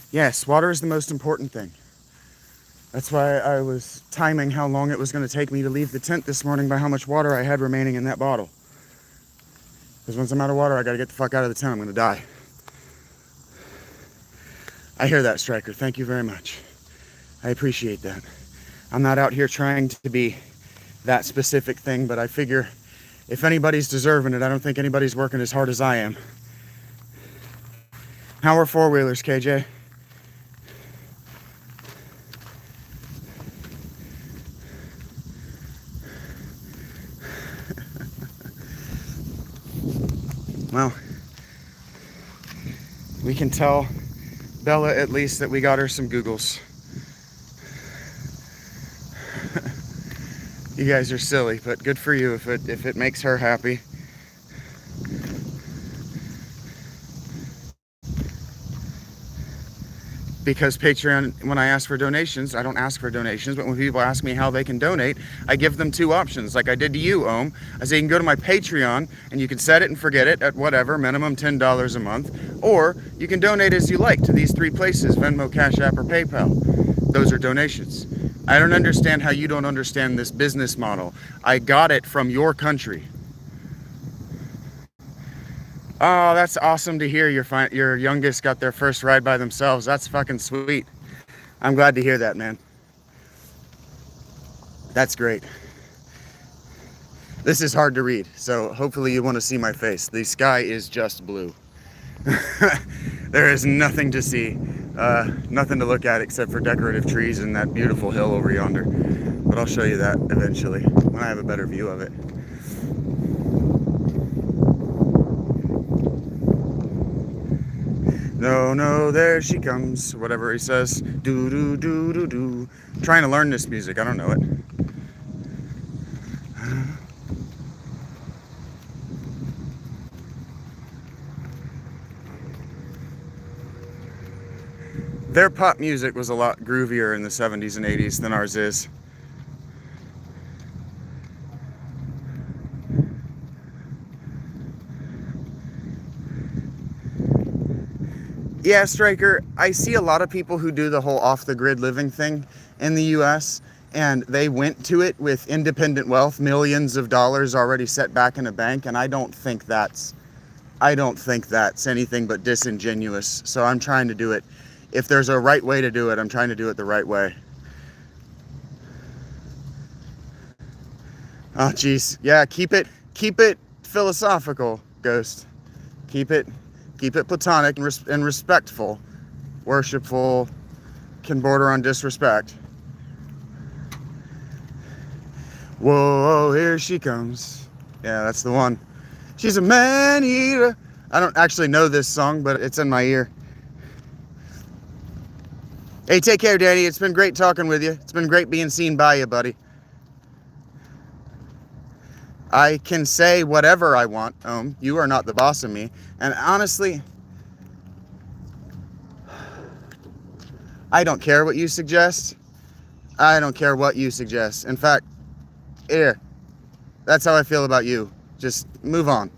Yes, water is the most important thing. That's why I was timing how long it was going to take me to leave the tent this morning by how much water I had remaining in that bottle. Because once I'm out of water, I got to get the fuck out of the tent. I'm going to die. I hear that, Striker. Thank you very much. I appreciate that. I'm not out here trying to be that specific thing, but I figure if anybody's deserving it, I don't think anybody's working as hard as I am. How are four-wheelers, KJ? Well, we can tell Bella at least that we got her some Googles. You guys are silly, but good for you if it makes her happy. Because Patreon, when I ask for donations, I don't ask for donations, but when people ask me how they can donate, I give them 2 options, like I did to you, Ohm. I say you can go to my Patreon, and you can set it and forget it at whatever, minimum $10 a month, or you can donate as you like to these 3 places, Venmo, CashApp, or PayPal. Those are donations. I don't understand how you don't understand this business model. I got it from your country. Oh, that's awesome to hear your youngest got their first ride by themselves. That's fucking sweet. I'm glad to hear that, man. That's great. This is hard to read, so hopefully you want to see my face. The sky is just blue. There is nothing to see, nothing to look at except for decorative trees and that beautiful hill over yonder. But I'll show you that eventually when I have a better view of it. No, no, there she comes, whatever he says. Do, do, do, do, do. I'm trying to learn this music, I don't know it. Their pop music was a lot groovier in the 70s and 80s than ours is. Yeah, Striker, I see a lot of people who do the whole off-the-grid living thing in the US, and they went to it with independent wealth, millions of dollars already set back in a bank, and I don't think that's anything but disingenuous. So I'm trying to do it. If there's a right way to do it, I'm trying to do it the right way. Oh, geez. Yeah, keep it philosophical, Ghost. Keep it platonic and respectful. Worshipful can border on disrespect. Whoa, here she comes. Yeah, that's the one. She's a man-eater. I don't actually know this song, but it's in my ear. Hey, take care, Danny. It's been great talking with you. It's been great being seen by you, buddy. I can say whatever I want, You are not the boss of me. And honestly, I don't care what you suggest. I don't care what you suggest. In fact, here, that's how I feel about you. Just move on.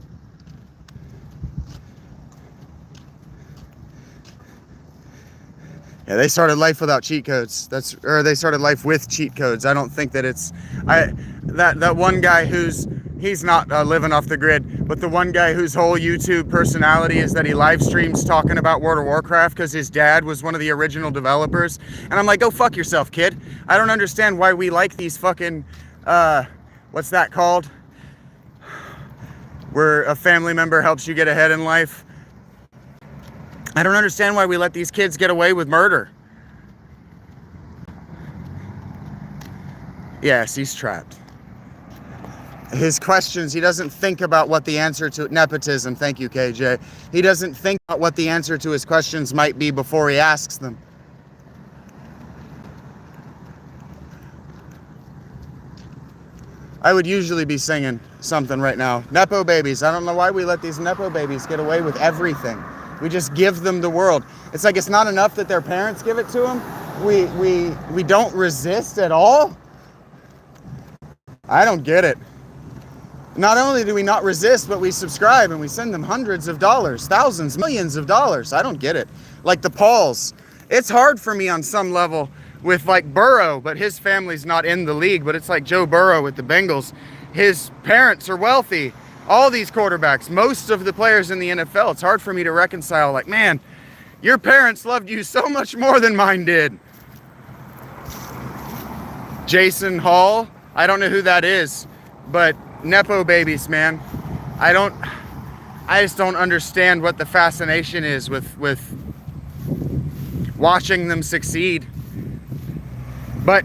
Yeah, they started life without cheat codes. They started life with cheat codes. I don't think that it's that one guy he's not living off the grid, but the one guy whose whole YouTube personality is that he live streams talking about World of Warcraft because his dad was one of the original developers. And I'm like, go fuck yourself, kid. I don't understand why we like these fucking what's that called? Where a family member helps you get ahead in life. I don't understand why we let these kids get away with murder. Yes, he's trapped. His questions, he doesn't think about what the answer to nepotism, thank you, KJ. He doesn't think about what the answer to his questions might be before he asks them. I would usually be singing something right now. Nepo babies. I don't know why we let these Nepo babies get away with everything. We just give them the world. It's like it's not enough that their parents give it to them. We don't resist at all. I don't get it. Not only do we not resist, but we subscribe and we send them hundreds of dollars, thousands, millions of dollars. I don't get it. Like the Pauls. It's hard for me on some level with like Burrow, but his family's not in the league. But it's like Joe Burrow with the Bengals. His parents are wealthy. All these quarterbacks, most of the players in the NFL, it's hard for me to reconcile. Like, man, your parents loved you so much more than mine did. Jason Hall, I don't know who that is, but Nepo babies, man. I just don't understand what the fascination is with watching them succeed. But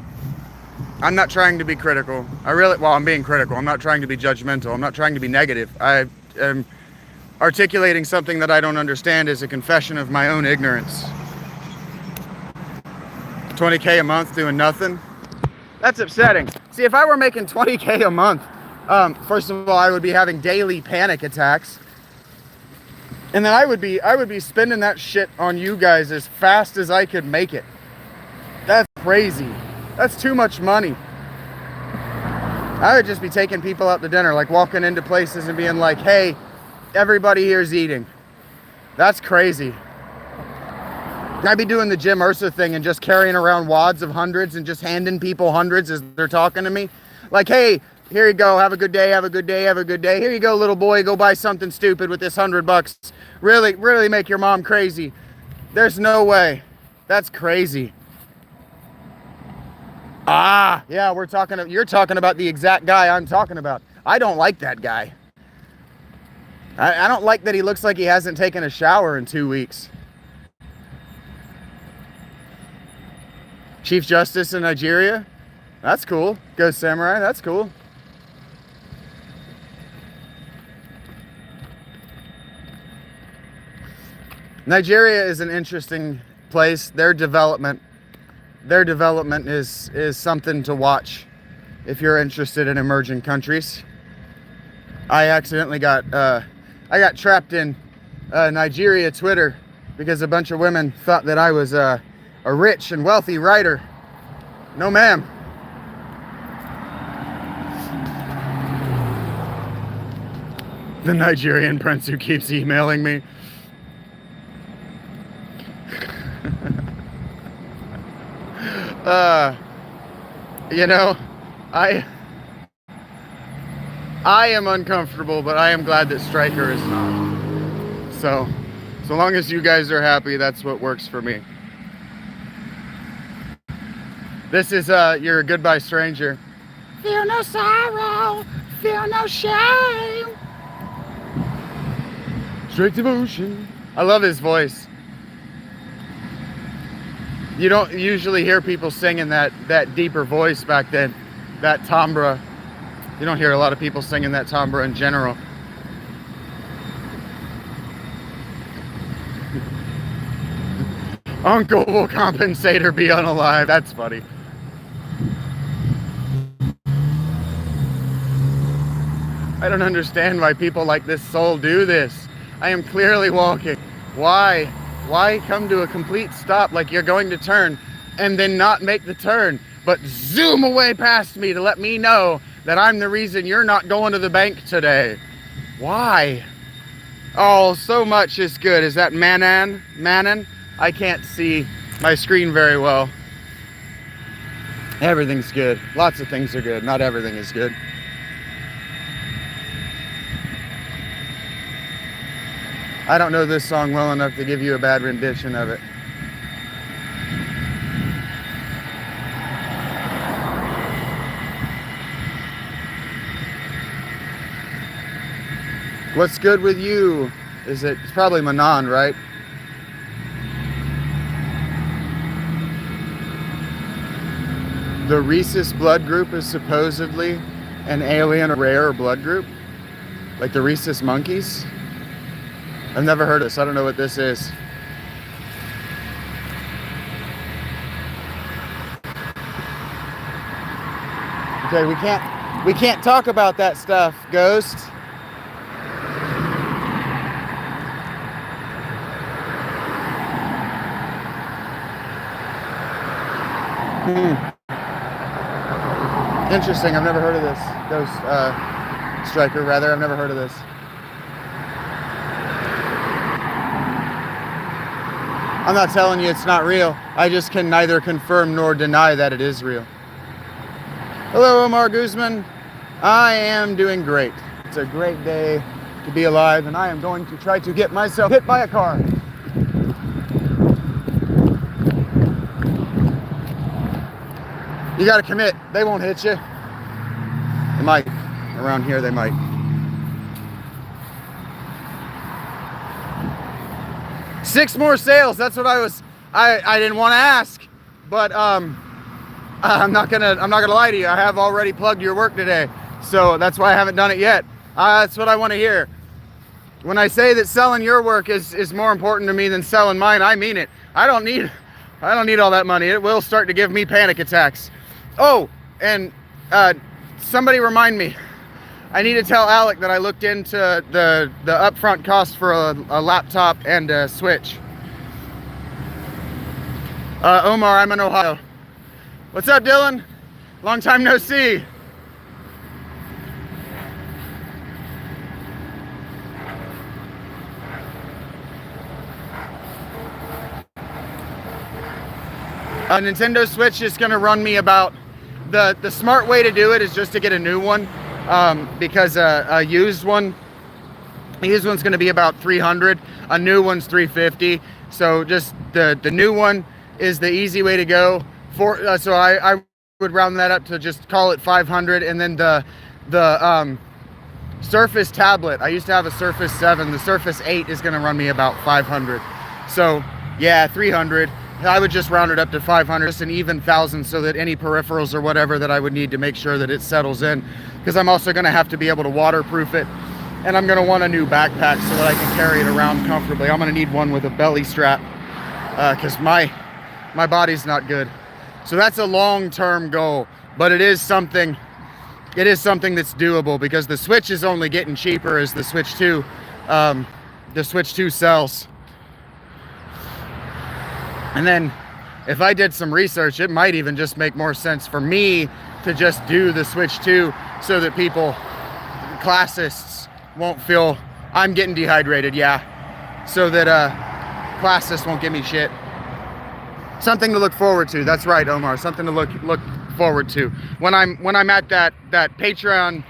I'm not trying to be critical. I'm being critical. I'm not trying to be judgmental. I'm not trying to be negative. I am articulating something that I don't understand as a confession of my own ignorance. 20K a month doing nothing? That's upsetting. See, if I were making 20K a month, first of all, I would be having daily panic attacks. And then I would be spending that shit on you guys as fast as I could make it. That's crazy. That's too much money. I would just be taking people out to dinner, like walking into places and being like, hey, everybody here's eating. That's crazy. I'd be doing the Jim Ursa thing and just carrying around wads of hundreds and just handing people hundreds as they're talking to me. Like, hey, here you go. Have a good day. Have a good day. Have a good day. Here you go, little boy. Go buy something stupid with this $100. Really, really make your mom crazy. There's no way. That's crazy. Ah, yeah, you're talking about the exact guy I'm talking about. I don't like that guy. I don't like that he looks like he hasn't taken a shower in 2 weeks. Chief Justice in Nigeria? That's cool. Ghost Samurai, that's cool. Nigeria is an interesting place. Their development is something to watch if you're interested in emerging countries. I accidentally got trapped in Nigeria Twitter because a bunch of women thought that I was a rich and wealthy writer. No, ma'am. The Nigerian prince who keeps emailing me. You know, I am uncomfortable, but I am glad that Stryker is not. So long as you guys are happy, that's what works for me. This is You're a Goodbye Stranger. Feel no sorrow, feel no shame. Straight devotion. I love his voice. You don't usually hear people singing that deeper voice back then, that timbre. You don't hear a lot of people singing that timbre in general. Uncle will compensate or be unalive. That's funny. I don't understand why people like this soul do this. I am clearly walking. Why? Why come to a complete stop like you're going to turn and then not make the turn, but zoom away past me to let me know that I'm the reason you're not going to the bank today? Why? Oh, so much is good. Is that Manan? Manan? I can't see my screen very well. Everything's good. Lots of things are good. Not everything is good. I don't know this song well enough to give you a bad rendition of it. What's good with you? It's probably Manan, right? The rhesus blood group is supposedly an alien or rare blood group, like the rhesus monkeys. I've never heard of this. I don't know what this is. Okay, we can't talk about that stuff, Ghost. Interesting. I've never heard of this. Ghost Striker, rather. I've never heard of this. I'm not telling you it's not real. I just can neither confirm nor deny that it is real. Hello, Omar Guzman. I am doing great. It's a great day to be alive, and I am going to try to get myself hit by a car. You gotta commit. They won't hit you. They might. Around here, they might. Six more sales. That's what I didn't want to ask, but I'm not gonna lie to you. I have already plugged your work today, so that's why I haven't done it yet. That's what I want to hear. When I say that selling your work is more important to me than selling mine, I mean it. I don't need all that money. It will start to give me panic attacks. Oh, and somebody remind me. I need to tell Alec that I looked into the upfront cost for a laptop and a Switch. Omar, I'm in Ohio. What's up, Dylan? Long time no see. A Nintendo Switch is gonna run me about, the smart way to do it is just to get a new one. Because a used one's going to be about $300, a new one's $350. So just the new one is the easy way to go. So I would round that up to just call it $500, and then the Surface tablet. I used to have a Surface 7. The Surface 8 is going to run me about $500. So yeah, $300. I would just round it up to $500, just an even thousand, so that any peripherals or whatever that I would need to make sure that it settles in, because I'm also going to have to be able to waterproof it, and I'm going to want a new backpack so that I can carry it around comfortably. I'm going to need one with a belly strap, because my body's not good. So that's a long-term goal, but it is something that's doable, because the Switch is only getting cheaper as the Switch 2 sells. And then if I did some research, it might even just make more sense for me to just do the Switch 2, so that classists won't feel I'm getting dehydrated, yeah. So that classists won't give me shit. Something to look forward to. That's right, Omar. Something to look forward to. When I'm at that Patreon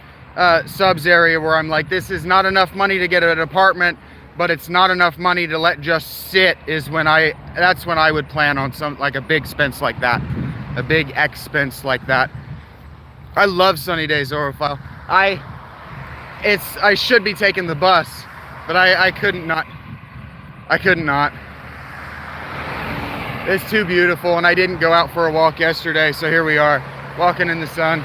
subs area where I'm like, this is not enough money to get an apartment, but it's not enough money to let just sit, that's when I would plan on a big expense like that. A big expense like that. I love Sunny Days Orophile. I should be taking the bus, but I couldn't not. I could not. It's too beautiful, and I didn't go out for a walk yesterday, so here we are, walking in the sun.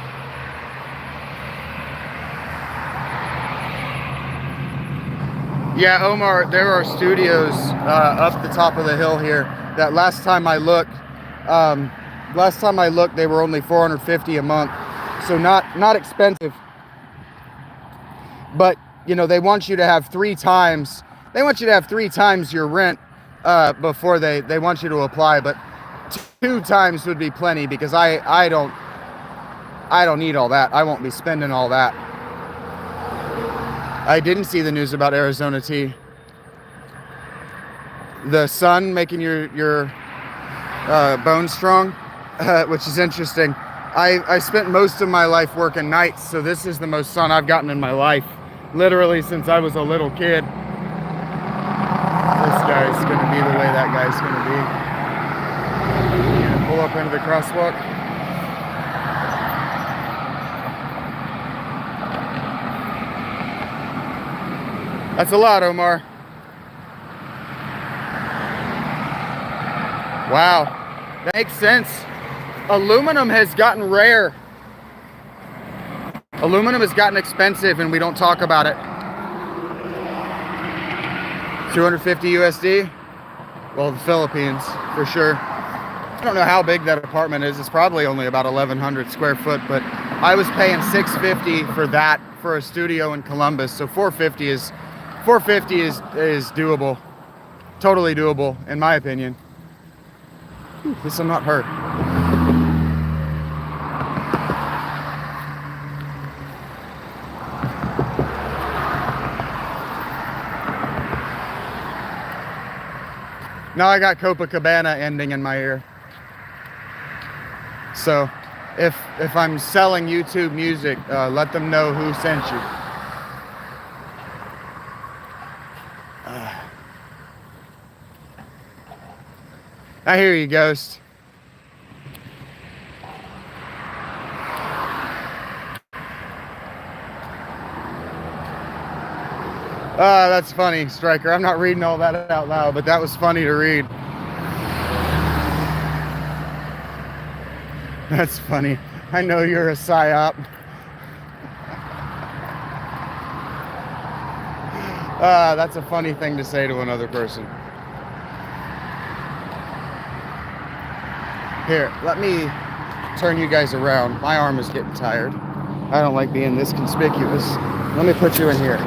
Yeah, Omar, there are studios up the top of the hill here that last time I looked, they were only $450 a month. So not expensive. But, you know, they want you to have three times your rent before they want you to apply, but 2 times would be plenty, because I don't need all that. I won't be spending all that. I didn't see the news about Arizona tea. The sun making your bones strong, which is interesting. I spent most of my life working nights, so this is the most sun I've gotten in my life, literally since I was a little kid. This guy's gonna be the way that guy's gonna be. Gonna pull up into the crosswalk. That's a lot, Omar. Wow, that makes sense. Aluminum has gotten rare. Aluminum has gotten expensive and we don't talk about it. 250 USD? Well, the Philippines, for sure. I don't know how big that apartment is. It's probably only about 1,100 square foot, but I was paying $650 for that for a studio in Columbus. So $450 is doable. Totally doable, in my opinion. At least I'm not hurt. Now I got Copacabana ending in my ear. So if I'm selling YouTube music, let them know who sent you. I hear you, Ghost. That's funny, Striker. I'm not reading all that out loud, but that was funny to read. That's funny. I know you're a psyop. That's a funny thing to say to another person. Here, let me turn you guys around. My arm is getting tired. I don't like being this conspicuous. Let me put you in here.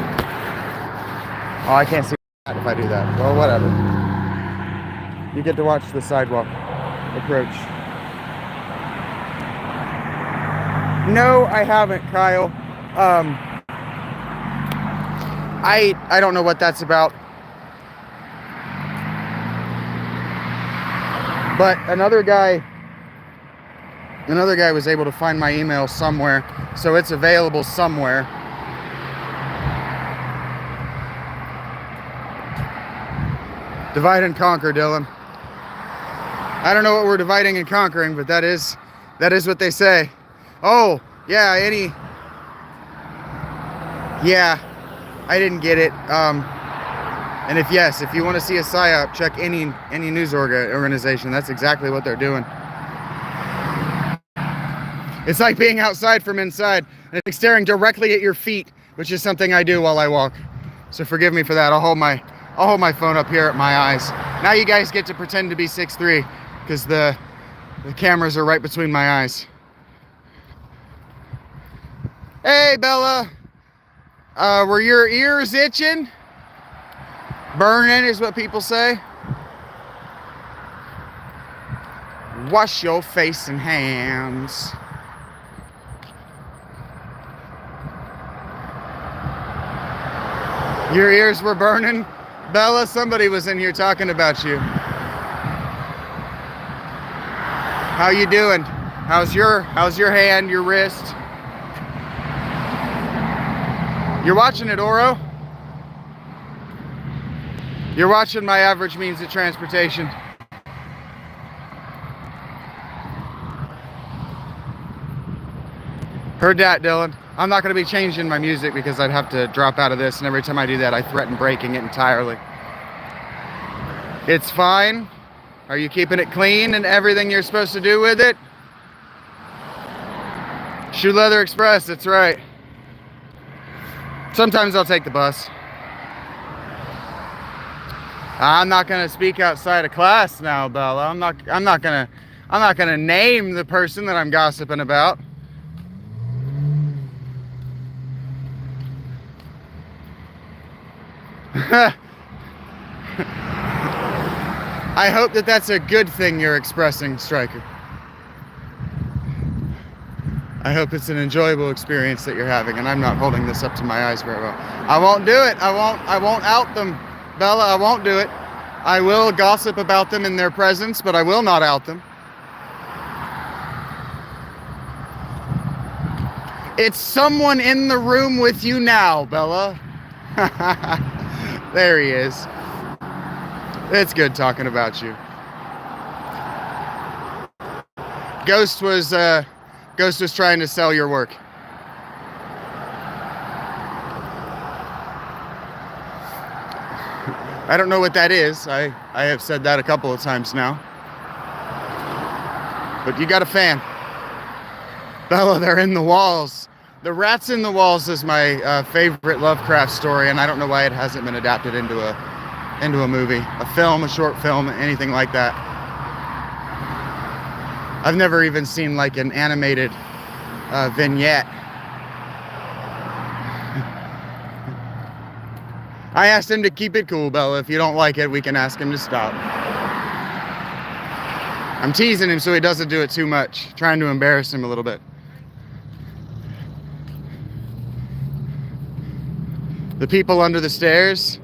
Oh, I can't see that if I do that. Well, whatever. You get to watch the sidewalk approach. No, I haven't, Kyle. I don't know what that's about. But another guy was able to find my email somewhere, so it's available somewhere. Divide and conquer, Dylan. I don't know what we're dividing and conquering, but that is what they say. Oh, yeah, yeah, I didn't get it. And if you want to see a psyop, check any news organization. That's exactly what they're doing. It's like being outside from inside, and it's like staring directly at your feet, which is something I do while I walk. So forgive me for that. I'll hold my phone up here at my eyes. Now you guys get to pretend to be 6'3", because the cameras are right between my eyes. Hey, Bella. Were your ears itching? Burning is what people say. Wash your face and hands. Your ears were burning? Bella, somebody was in here talking about you. How you doing? How's your hand, your wrist? You're watching it, Oro? You're watching my average means of transportation. Heard that, Dylan. I'm not going to be changing my music because I'd have to drop out of this, and every time I do that, I threaten breaking it entirely. It's fine. Are you keeping it clean and everything you're supposed to do with it? Shoe Leather Express, that's right. Sometimes I'll take the bus. I'm not gonna speak outside of class now, Bella. I'm not gonna name the person that I'm gossiping about. I hope that that's a good thing you're expressing, Striker. I hope it's an enjoyable experience that you're having, and I'm not holding this up to my eyes very well. I won't do it. I won't out them, Bella. I won't do it. I will gossip about them in their presence, but I will not out them. It's someone in the room with you now, Bella. There he is. It's good talking about you. Ghost was trying to sell your work. I don't know what that is. I have said that a couple of times now. But you got a fan. Bella, they're in the walls. The Rats in the Walls is my favorite Lovecraft story, and I don't know why it hasn't been adapted into a movie, a film, a short film, anything like that. I've never even seen like an animated vignette. I asked him to keep it cool, Bella. If you don't like it, we can ask him to stop. I'm teasing him so he doesn't do it too much, trying to embarrass him a little bit. The people under the stairs.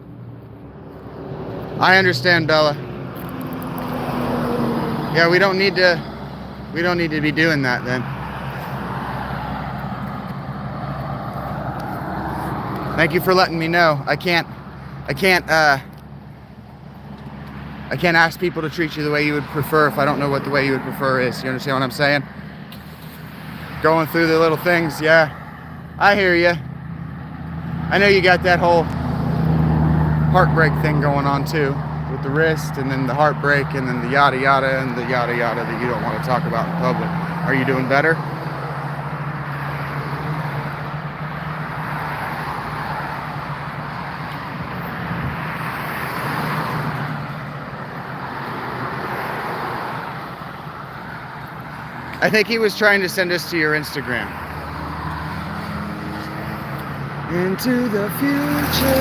I understand, Bella. Yeah, we don't need to be doing that then. Thank you for letting me know. I can't ask people to treat you the way you would prefer if I don't know what the way you would prefer is. You understand what I'm saying? Going through the little things, yeah. I hear you. I know you got that whole heartbreak thing going on too, with the wrist and then the heartbreak and then the yada yada and the yada yada that you don't want to talk about in public. Are you doing better? I think he was trying to send us to your Instagram. Into the future.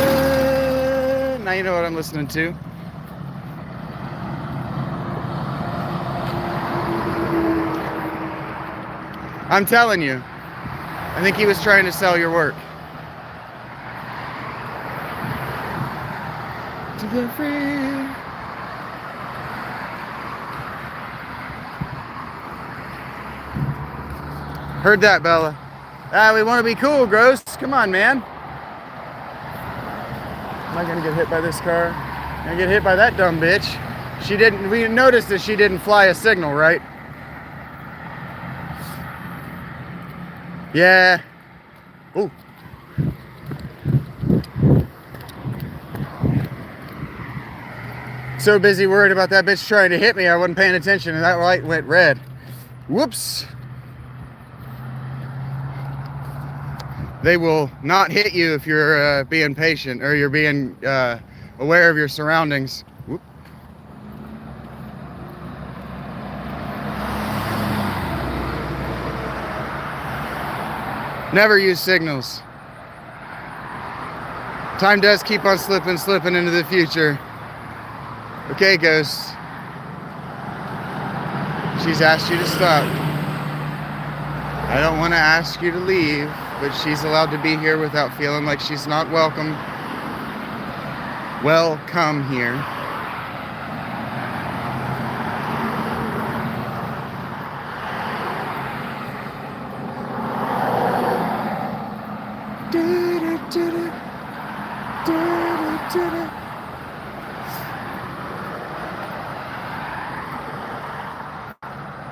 Now you know what I'm listening to. I'm telling you. I think he was trying to sell your work. To the free. Heard that, Bella. We want to be cool, Gross. Come on, man. Am I gonna get hit by this car? I'm gonna get hit by that dumb bitch. We noticed that she didn't fly a signal, right? Yeah. Ooh. So busy worried about that bitch trying to hit me, I wasn't paying attention and that light went red. Whoops. They will not hit you if you're being patient or you're being aware of your surroundings. Whoop. Never use signals. Time does keep on slipping into the future. Okay, Ghost. She's asked you to stop. I don't want to ask you to leave, but she's allowed to be here without feeling like she's not welcome. Welcome here.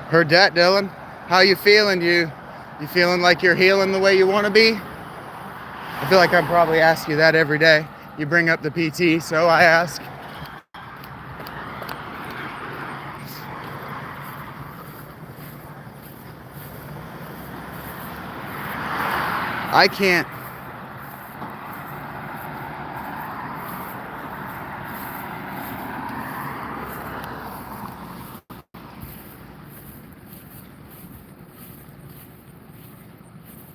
Heard that, Dylan? How you feeling? You feeling like you're healing the way you want to be? I feel like I'm probably asking you that every day. You bring up the PT, so I ask. I can't.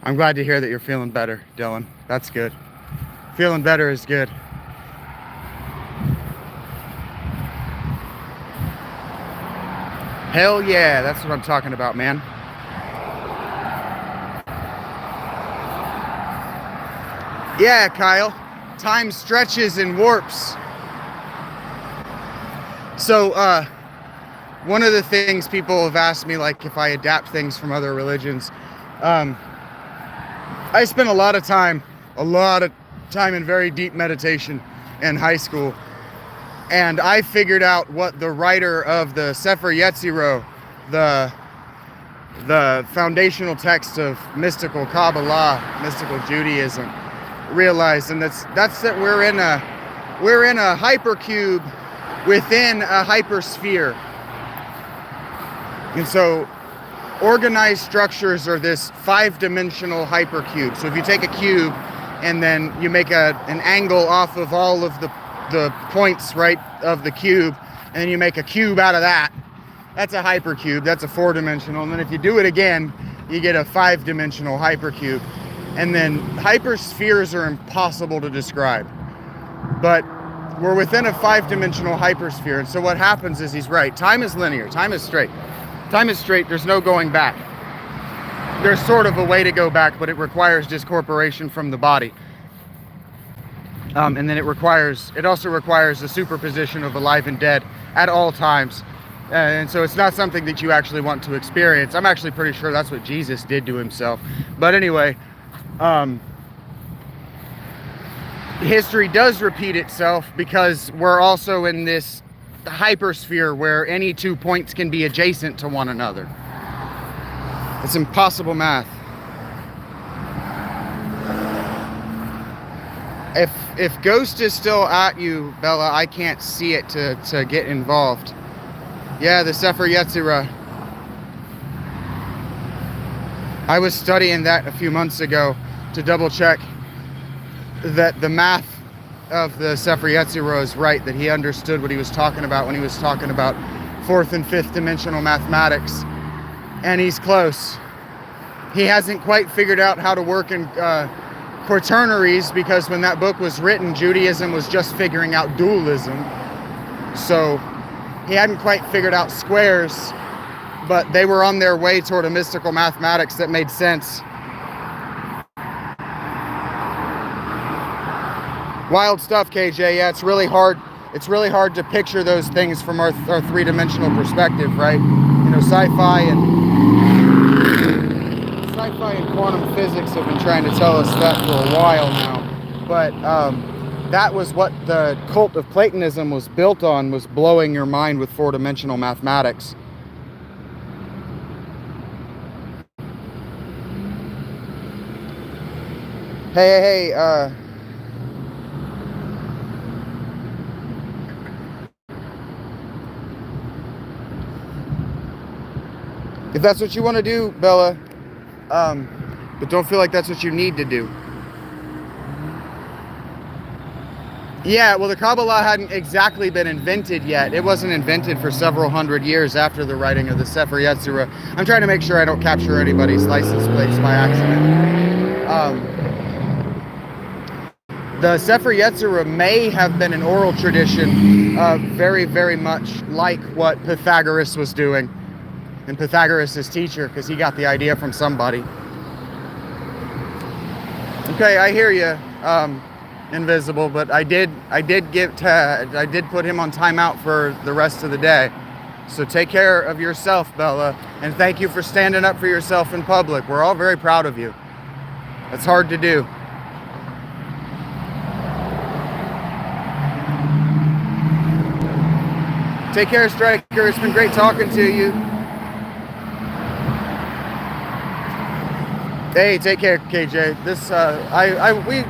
I'm glad to hear that you're feeling better, Dylan. That's good. Feeling better is good. Hell yeah, that's what I'm talking about, man. Yeah, Kyle. Time stretches and warps. So, one of the things people have asked me, like if I adapt things from other religions, I spent a lot of time in very deep meditation in high school. And I figured out what the writer of the Sefer Yetzirah, the foundational text of mystical Kabbalah, mystical Judaism, realized, and that's that we're in a hypercube within a hypersphere. And so organized structures are this 5-dimensional hypercube. So if you take a cube and then you make an angle off of all of the points, right, of the cube, and then you make a cube out of that, that's a hypercube. That's a 4-dimensional. And then if you do it again, you get a 5-dimensional hypercube. And then hyperspheres are impossible to describe, but we're within a 5-dimensional hypersphere. And so what happens is, he's right, time is linear, time is straight. Time is straight, there's no going back. There's sort of a way to go back, but it requires discorporation from the body. And then it also requires the superposition of alive and dead at all times. And so it's not something that you actually want to experience. I'm actually pretty sure that's what Jesus did to himself. But anyway, history does repeat itself because we're also in this hypersphere where any 2 points can be adjacent to one another. It's impossible math. If Ghost is still at you, Bella, I can't see it to get involved. Yeah, the Sefer Yetzirah. I was studying that a few months ago to double check that the math of the Sefer Yetzirah is right, that he understood what he was talking about when he was talking about 4th and 5th dimensional mathematics. And he's close. He hasn't quite figured out how to work in quaternaries, because when that book was written, Judaism was just figuring out dualism. So he hadn't quite figured out squares, but they were on their way toward a mystical mathematics that made sense. Wild stuff, KJ. Yeah, it's really hard. It's really hard to picture those things from our 3-dimensional perspective, right? You know, sci-fi and quantum physics have been trying to tell us that for a while now. But that was what the cult of Platonism was built on, was blowing your mind with 4-dimensional mathematics. Hey, if that's what you want to do, Bella, but don't feel like that's what you need to do. Yeah, well, the Kabbalah hadn't exactly been invented yet. It wasn't invented for several hundred years after the writing of the Sefer Yetzirah. I'm trying to make sure I don't capture anybody's license plates by accident. The Sefer Yetzirah may have been an oral tradition, very, very much like what Pythagoras was doing. And Pythagoras' teacher, because he got the idea from somebody. Okay, I hear you, Invisible, but I did put him on timeout for the rest of the day. So take care of yourself, Bella, and thank you for standing up for yourself in public. We're all very proud of you. It's hard to do. Take care, Striker. It's been great talking to you. Hey, take care, KJ. This,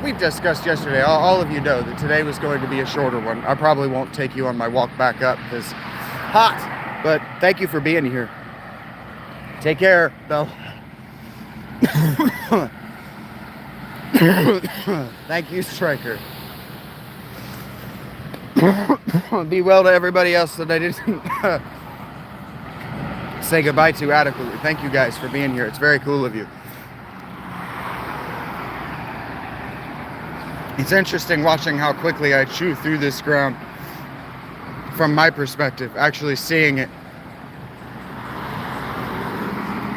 we discussed yesterday, all of you know that today was going to be a shorter one. I probably won't take you on my walk back up because hot, but thank you for being here. Take care, Belle. Thank you, Striker. Be well to everybody else that I didn't say goodbye to adequately. Thank you guys for being here. It's very cool of you. It's interesting watching how quickly I chew through this ground from my perspective, actually seeing it.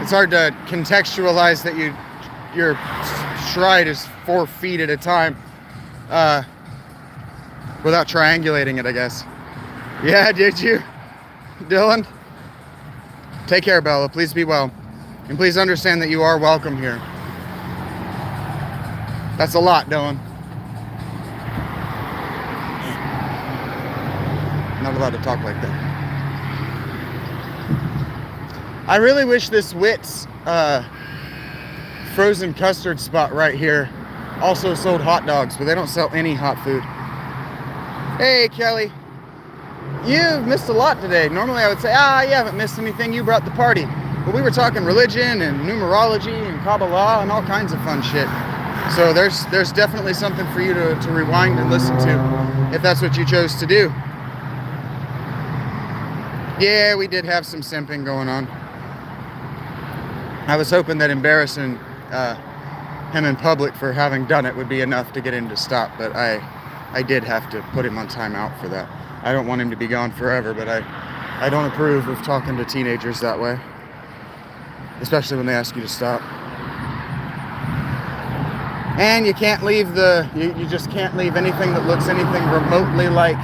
It's hard to contextualize that your stride is 4 feet at a time without triangulating it, I guess. Yeah, did you, Dylan? Take care, Bella. Please be well. And please understand that you are welcome here. That's a lot, Dylan. Not allowed to talk like that. I really wish this Witt's frozen custard spot right here also sold hot dogs, but they don't sell any hot food. Hey, Kelly. You've missed a lot today. Normally I would say, you haven't missed anything. You brought the party. But we were talking religion and numerology and Kabbalah and all kinds of fun shit. So there's definitely something for you to rewind and listen to if that's what you chose to do. Yeah, we did have some simping going on. I was hoping that embarrassing him in public for having done it would be enough to get him to stop, but I did have to put him on timeout for that. I don't want him to be gone forever, but I don't approve of talking to teenagers that way, especially when they ask you to stop. And you can't leave you just can't leave anything that looks anything remotely like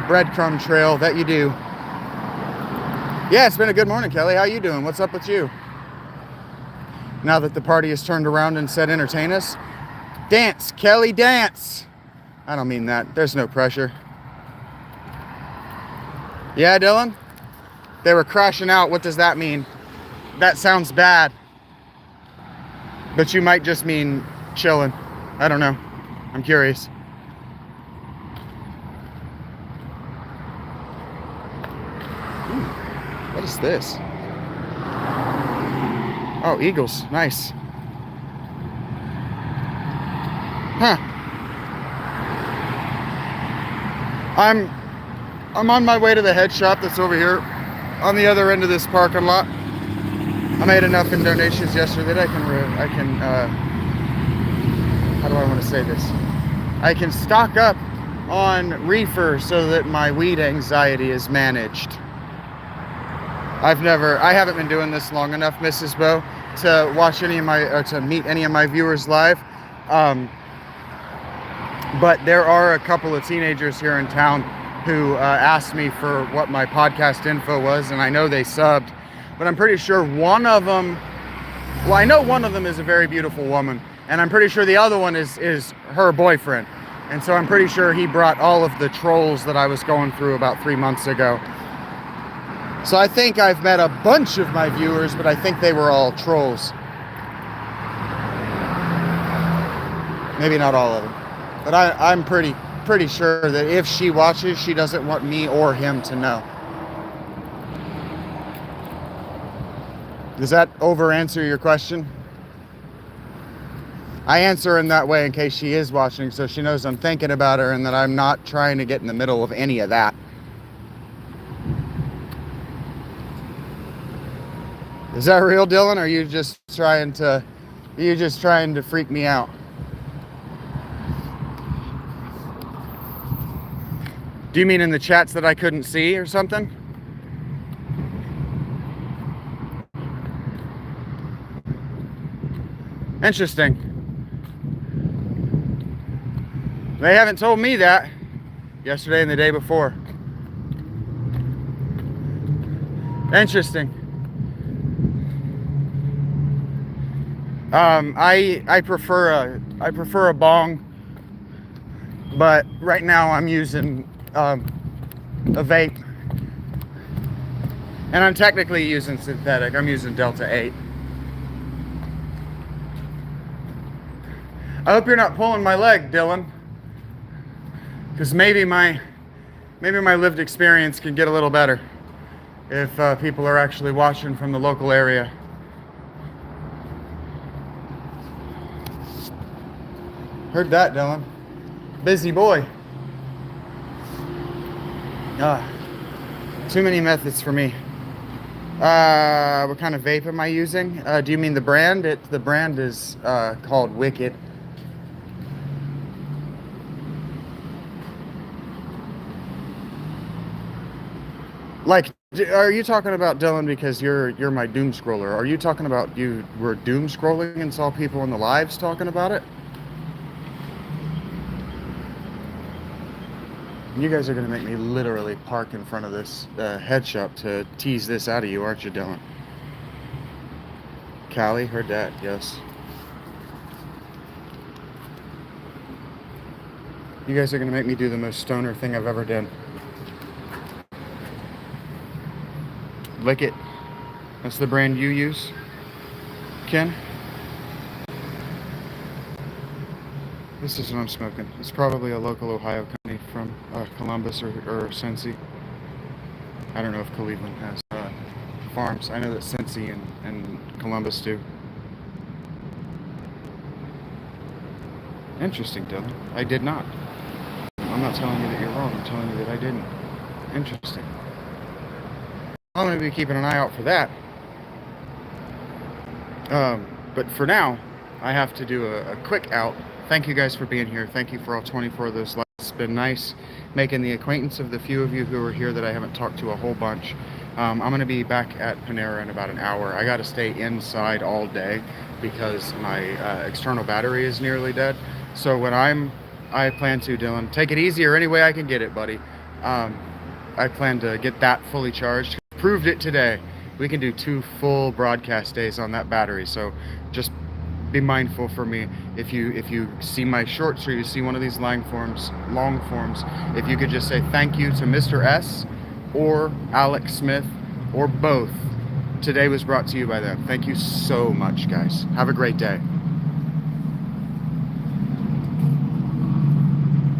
breadcrumb trail that you do. Yeah, it's been a good morning, Kelly. How you doing? What's up with you? Now that the party has turned around and said entertain us, dance, Kelly, dance. I don't mean that. There's no pressure. Yeah, Dylan? They were crashing out. What does that mean? That sounds bad. But you might just mean chilling. I don't know. I'm curious. What is this? Oh, eagles. Nice. Huh. I'm on my way to the head shop that's over here on the other end of this parking lot. I made enough in donations yesterday that I can how do I want to say this? I can stock up on reefer so that my weed anxiety is managed. I haven't been doing this long enough, Mrs. Bo, to watch any of to meet any of my viewers live. But there are a couple of teenagers here in town who asked me for what my podcast info was, and I know they subbed, but I'm pretty sure one of them, well, I know one of them is a very beautiful woman, and I'm pretty sure the other one is her boyfriend. And so I'm pretty sure he brought all of the trolls that I was going through about 3 months ago. So I think I've met a bunch of my viewers, but I think they were all trolls. Maybe not all of them. But I'm pretty sure that if she watches, she doesn't want me or him to know. Does that answer your question? I answer in that way in case she is watching, so she knows I'm thinking about her and that I'm not trying to get in the middle of any of that. Is that real, Dylan? Or are you just trying to freak me out? Do you mean in the chats that I couldn't see or something? Interesting. They haven't told me that yesterday and the day before. Interesting. I prefer a bong, but right now I'm using a vape, and I'm technically using synthetic. I'm using Delta 8. I hope you're not pulling my leg, Dylan, because maybe my lived experience can get a little better if people are actually watching from the local area. Heard that, Dylan. Busy boy. Too many methods for me. What kind of vape am I using? Do you mean the brand? The brand is called Wicked. Are you talking about, Dylan, because you're my doom scroller? Are you talking about you were doom scrolling and saw people in the lives talking about it? You guys are gonna make me literally park in front of this head shop to tease this out of you, aren't you, Dylan? Callie, her dad, yes. You guys are gonna make me do the most stoner thing I've ever done. Lick it. That's the brand you use, Ken? This is what I'm smoking. It's probably a local Ohio company from Columbus or Cincy. I don't know if Cleveland has farms. I know that Cincy and Columbus do. Interesting, Dylan. I did not. I'm not telling you that you're wrong. I'm telling you that I didn't. Interesting. I'm going to be keeping an eye out for that. But for now, I have to do a quick out. Thank you guys for being here. Thank you for all 24 of those likes. It's been nice making the acquaintance of the few of you who are here that I haven't talked to a whole bunch. I'm going to be back at Panera in about an hour. I got to stay inside all day because my external battery is nearly dead. So when I plan to, Dylan, take it easier any way I can get it, buddy. I plan to get that fully charged. Proved it today. We can do 2 full broadcast days on that battery. So just be mindful for me. If you see my shorts or you see one of these long forms, if you could just say thank you to Mr. S or Alex Smith or both. Today was brought to you by them. Thank you so much, guys. Have a great day.